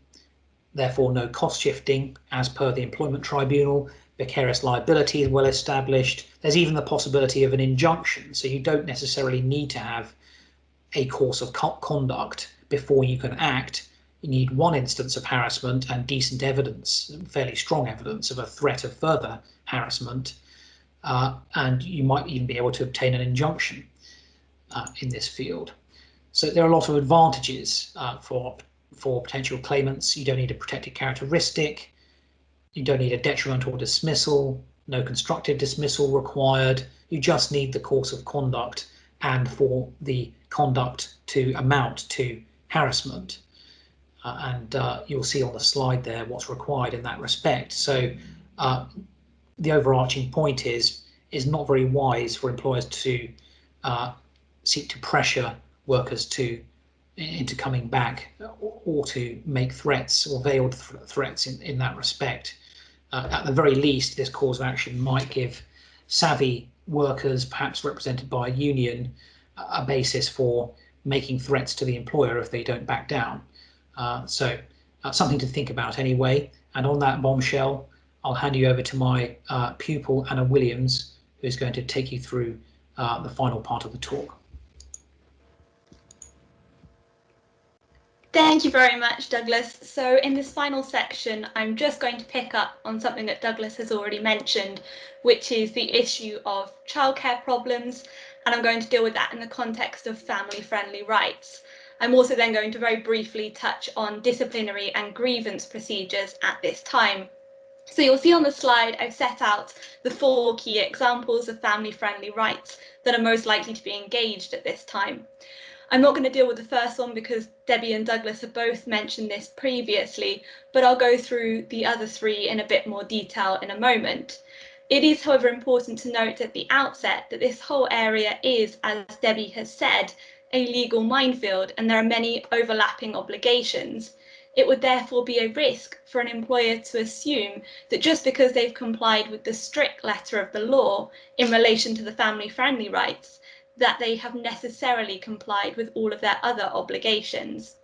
therefore no cost shifting as per the employment tribunal. Vicarious liability is well established. There's even the possibility of an injunction, so you don't necessarily need to have a course of conduct before you can act. You need one instance of harassment and decent evidence, fairly strong evidence of a threat of further harassment, and you might even be able to obtain an injunction in this field. So there are a lot of advantages for potential claimants. You don't need a protected characteristic. You don't need a detriment or dismissal, no constructive dismissal required. You just need the course of conduct and for the conduct to amount to harassment. And you'll see on the slide there what's required in that respect. So the overarching point is not very wise for employers to seek to pressure workers into coming back or to make threats or veiled threats in that respect. At the very least, this cause of action might give savvy workers, perhaps represented by a union, a basis for making threats to the employer if they don't back down. So something to think about anyway. And on that bombshell, I'll hand you over to my pupil, Anna Williams, who's going to take you through the final part of the talk. Thank you very much, Douglas. So in this final section, I'm just going to pick up on something that Douglas has already mentioned, which is the issue of childcare problems, and I'm going to deal with that in the context of family-friendly rights. I'm also then going to very briefly touch on disciplinary and grievance procedures at this time. So you'll see on the slide, I've set out the 4 key examples of family-friendly rights that are most likely to be engaged at this time. I'm not going to deal with the first one because Debbie and Douglas have both mentioned this previously, but I'll go through the other 3 in a bit more detail in a moment. It is, however, important to note at the outset that this whole area is, as Debbie has said, a legal minefield, and there are many overlapping obligations. It would therefore be a risk for an employer to assume that just because they've complied with the strict letter of the law in relation to the family-friendly rights, that they have necessarily complied with all of their other obligations.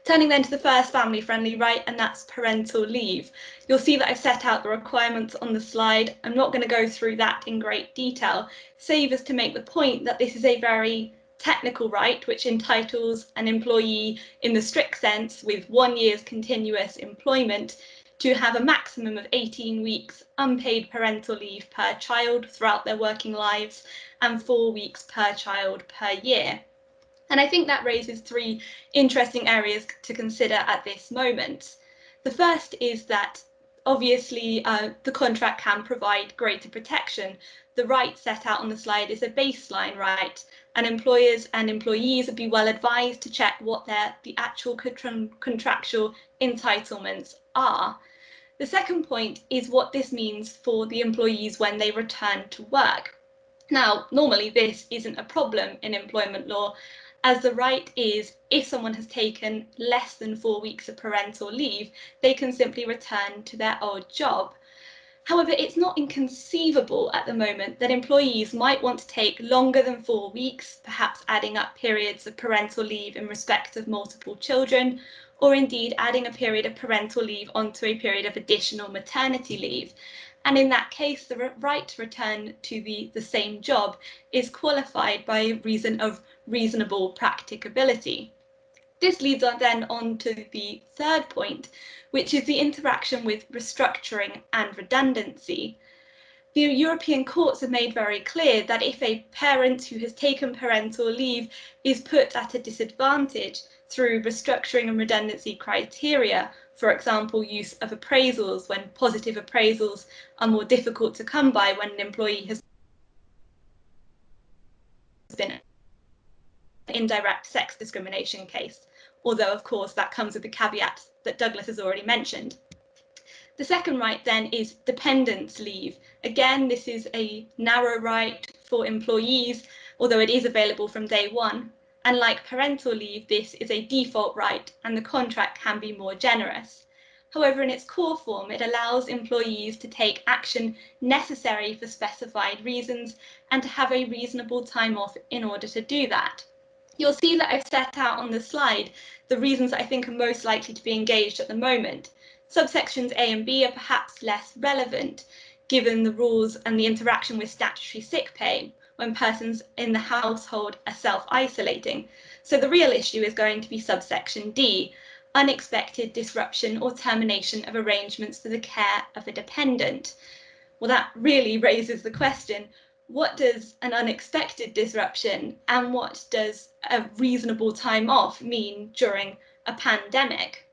Turning then to the first family-friendly right, and that's parental leave. You'll see that I've set out the requirements on the slide. I'm not going to go through that in great detail, save as to make the point that this is a very technical right which entitles an employee in the strict sense with 1 year's continuous employment to have a maximum of 18 weeks unpaid parental leave per child throughout their working lives and 4 weeks per child per year. And I think that raises 3 interesting areas to consider at this moment. The first is that obviously the contract can provide greater protection. The right set out on the slide is a baseline right, and employers and employees would be well advised to check what the actual contractual entitlements are. The second point is what this means for the employees when they return to work. Now, normally this isn't a problem in employment law, as the right is if someone has taken less than 4 weeks of parental leave, they can simply return to their old job. However, it's not inconceivable at the moment that employees might want to take longer than 4 weeks, perhaps adding up periods of parental leave in respect of multiple children, or indeed adding a period of parental leave onto a period of additional maternity leave. And in that case, the right to return to the same job is qualified by reason of reasonable practicability. This leads on then on to the third point, which is the interaction with restructuring and redundancy. The European courts have made very clear that if a parent who has taken parental leave is put at a disadvantage through restructuring and redundancy criteria, for example, use of appraisals when positive appraisals are more difficult to come by when an employee has been an indirect sex discrimination case, although of course that comes with the caveat that Douglas has already mentioned. The second right then is dependence leave. Again, this is a narrow right for employees, although it is available from day one. And like parental leave, this is a default right and the contract can be more generous. However, in its core form, it allows employees to take action necessary for specified reasons and to have a reasonable time off in order to do that. You'll see that I've set out on the slide the reasons that I think are most likely to be engaged at the moment. Subsections A and B are perhaps less relevant, given the rules and the interaction with statutory sick pay when persons in the household are self-isolating. So the real issue is going to be subsection D, unexpected disruption or termination of arrangements for the care of a dependent. Well, that really raises the question, what does an unexpected disruption and what does a reasonable time off mean during a pandemic?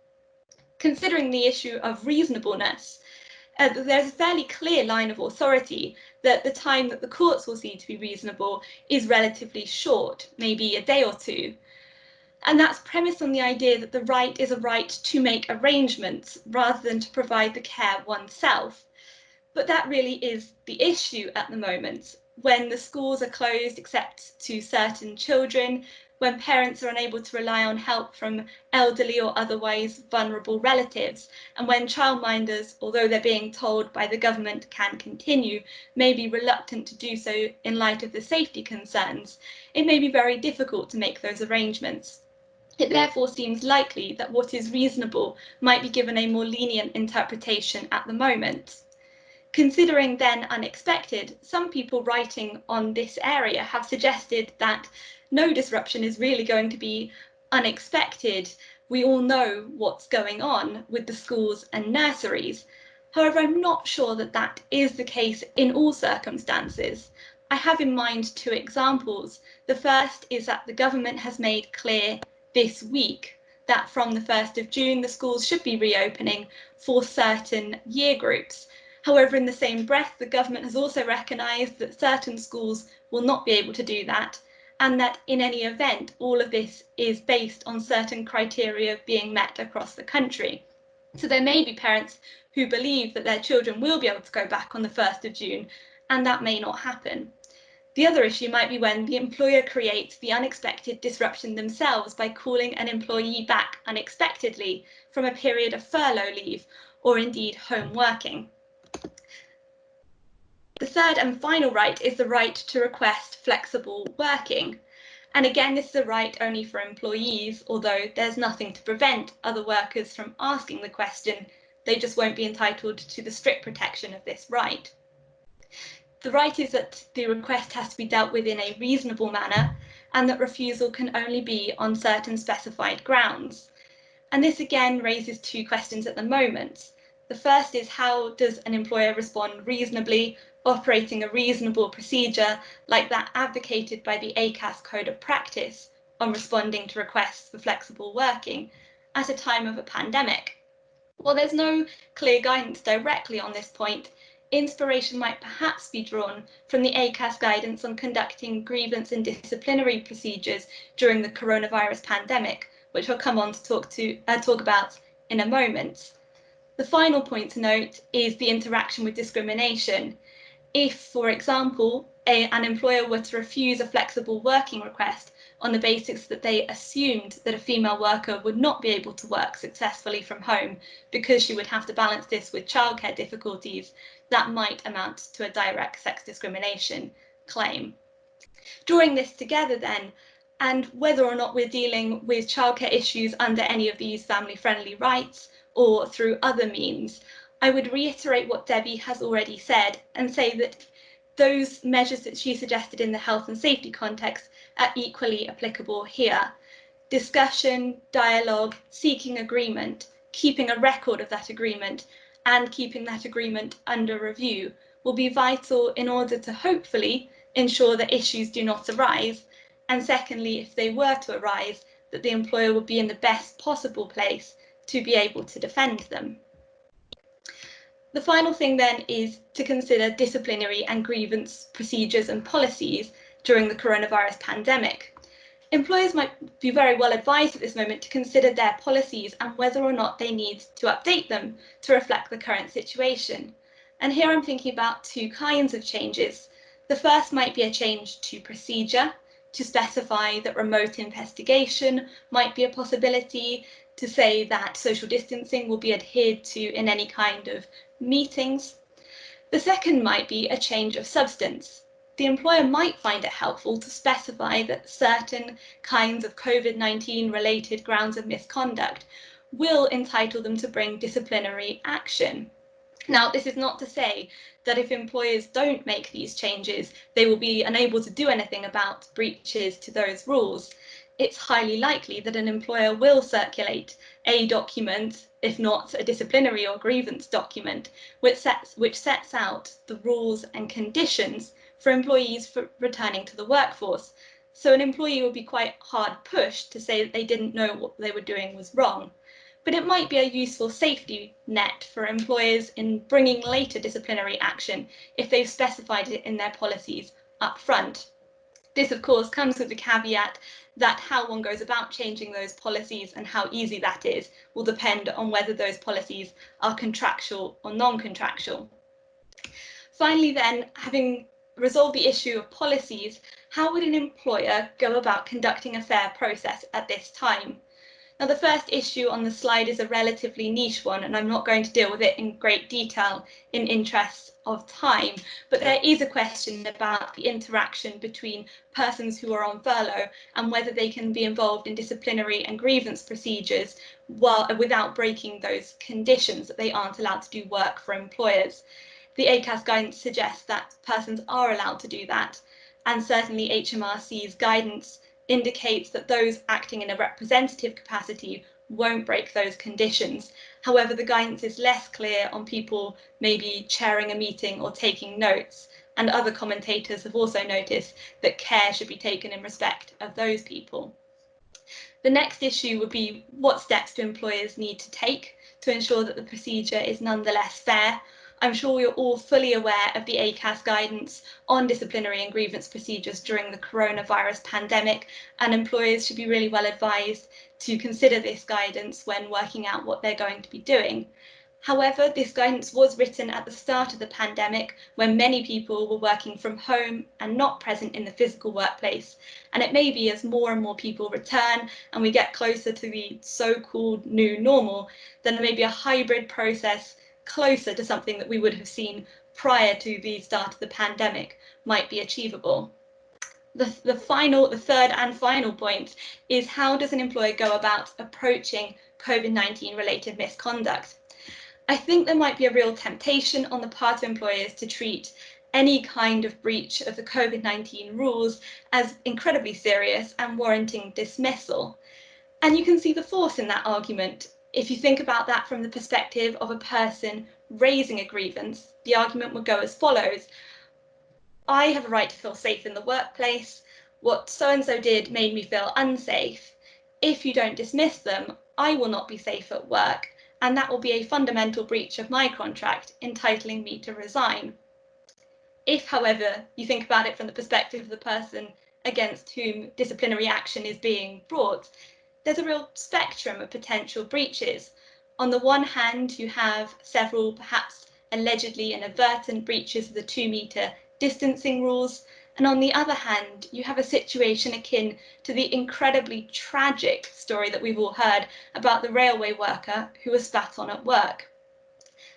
Considering the issue of reasonableness, there's a fairly clear line of authority that the time that the courts will see to be reasonable is relatively short, maybe a day or 2. And that's premised on the idea that the right is a right to make arrangements rather than to provide the care oneself. But that really is the issue at the moment. When the schools are closed except to certain children, when parents are unable to rely on help from elderly or otherwise vulnerable relatives, and when childminders, although they're being told by the government can continue, may be reluctant to do so in light of the safety concerns, it may be very difficult to make those arrangements. It therefore seems likely that what is reasonable might be given a more lenient interpretation at the moment. Considering then unexpected, some people writing on this area have suggested that no disruption is really going to be unexpected. We all know what's going on with the schools and nurseries. However, I'm not sure that that is the case in all circumstances. I have in mind 2 examples. The first is that the government has made clear this week that from the 1st of June, the schools should be reopening for certain year groups. However, in the same breath, the government has also recognised that certain schools will not be able to do that, and that in any event, all of this is based on certain criteria being met across the country. So there may be parents who believe that their children will be able to go back on the 1st of June, and that may not happen. The other issue might be when the employer creates the unexpected disruption themselves by calling an employee back unexpectedly from a period of furlough leave or indeed home working. The third and final right is the right to request flexible working. And again, this is a right only for employees, although there's nothing to prevent other workers from asking the question. They just won't be entitled to the strict protection of this right. The right is that the request has to be dealt with in a reasonable manner, and that refusal can only be on certain specified grounds. And this again raises two questions at the moment. The first is, how does an employer respond reasonably, operating a reasonable procedure like that advocated by the ACAS Code of Practice on responding to requests for flexible working at a time of a pandemic? While there's no clear guidance directly on this point, inspiration might perhaps be drawn from the ACAS guidance on conducting grievance and disciplinary procedures during the coronavirus pandemic, which I'll come on to talk about in a moment. The final point to note is the interaction with discrimination. If, for example, an employer were to refuse a flexible working request on the basis that they assumed that a female worker would not be able to work successfully from home because she would have to balance this with childcare difficulties, that might amount to a direct sex discrimination claim. Drawing this together then, and whether or not we're dealing with childcare issues under any of these family-friendly rights or through other means, I would reiterate what Debbie has already said and say that those measures that she suggested in the health and safety context are equally applicable here. Discussion, dialogue, seeking agreement, keeping a record of that agreement, and keeping that agreement under review will be vital in order to hopefully ensure that issues do not arise, and secondly, if they were to arise, that the employer would be in the best possible place to be able to defend them. The final thing then is to consider disciplinary and grievance procedures and policies during the coronavirus pandemic. Employers might be very well advised at this moment to consider their policies and whether or not they need to update them to reflect the current situation. And here I'm thinking about two kinds of changes. The first might be a change to procedure, to specify that remote investigation might be a possibility, to say that social distancing will be adhered to in any kind of meetings. The second might be a change of substance. The employer might find it helpful to specify that certain kinds of COVID-19 related grounds of misconduct will entitle them to bring disciplinary action. Now, this is not to say that if employers don't make these changes, they will be unable to do anything about breaches to those rules. It's highly likely that an employer will circulate a document, if not a disciplinary or grievance document, which sets out the rules and conditions for employees for returning to the workforce. So an employee will be quite hard pushed to say that they didn't know what they were doing was wrong. But it might be a useful safety net for employers in bringing later disciplinary action if they've specified it in their policies up front. This, of course, comes with the caveat that how one goes about changing those policies and how easy that is will depend on whether those policies are contractual or non-contractual. Finally, then, having resolved the issue of policies, how would an employer go about conducting a fair process at this time? Now, the first issue on the slide is a relatively niche one, and I'm not going to deal with it in great detail in interest of time, but there is a question about the interaction between persons who are on furlough and whether they can be involved in disciplinary and grievance procedures without breaking those conditions that they aren't allowed to do work for employers. The ACAS guidance suggests that persons are allowed to do that, and certainly HMRC's guidance indicates that those acting in a representative capacity won't break those conditions. However, the guidance is less clear on people maybe chairing a meeting or taking notes, and other commentators have also noticed that care should be taken in respect of those people. The next issue would be what steps do employers need to take to ensure that the procedure is nonetheless fair. I'm sure you're all fully aware of the ACAS guidance on disciplinary and grievance procedures during the coronavirus pandemic, and employers should be really well advised to consider this guidance when working out what they're going to be doing. However, this guidance was written at the start of the pandemic when many people were working from home and not present in the physical workplace. And it may be as more and more people return and we get closer to the so-called new normal, then there may be a hybrid process closer to something that we would have seen prior to the start of the pandemic might be achievable. The third and final point is, how does an employer go about approaching COVID-19 related misconduct? I think there might be a real temptation on the part of employers to treat any kind of breach of the COVID-19 rules as incredibly serious and warranting dismissal. And you can see the force in that argument. If you think about that from the perspective of a person raising a grievance, the argument would go as follows. I have a right to feel safe in the workplace. What so-and-so did made me feel unsafe. If you don't dismiss them, I will not be safe at work, and that will be a fundamental breach of my contract, entitling me to resign. If, however, you think about it from the perspective of the person against whom disciplinary action is being brought, there's a real spectrum of potential breaches. On the one hand, you have several perhaps allegedly inadvertent breaches of the 2-metre distancing rules, and on the other hand, you have a situation akin to the incredibly tragic story that we've all heard about the railway worker who was spat on at work.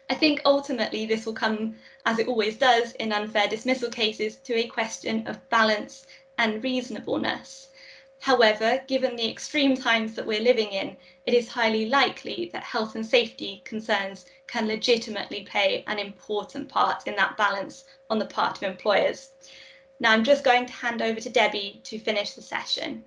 I think ultimately this will come, as it always does in unfair dismissal cases, to a question of balance and reasonableness. However, given the extreme times that we're living in, it is highly likely that health and safety concerns can legitimately play an important part in that balance on the part of employers. Now I'm just going to hand over to Debbie to finish the session.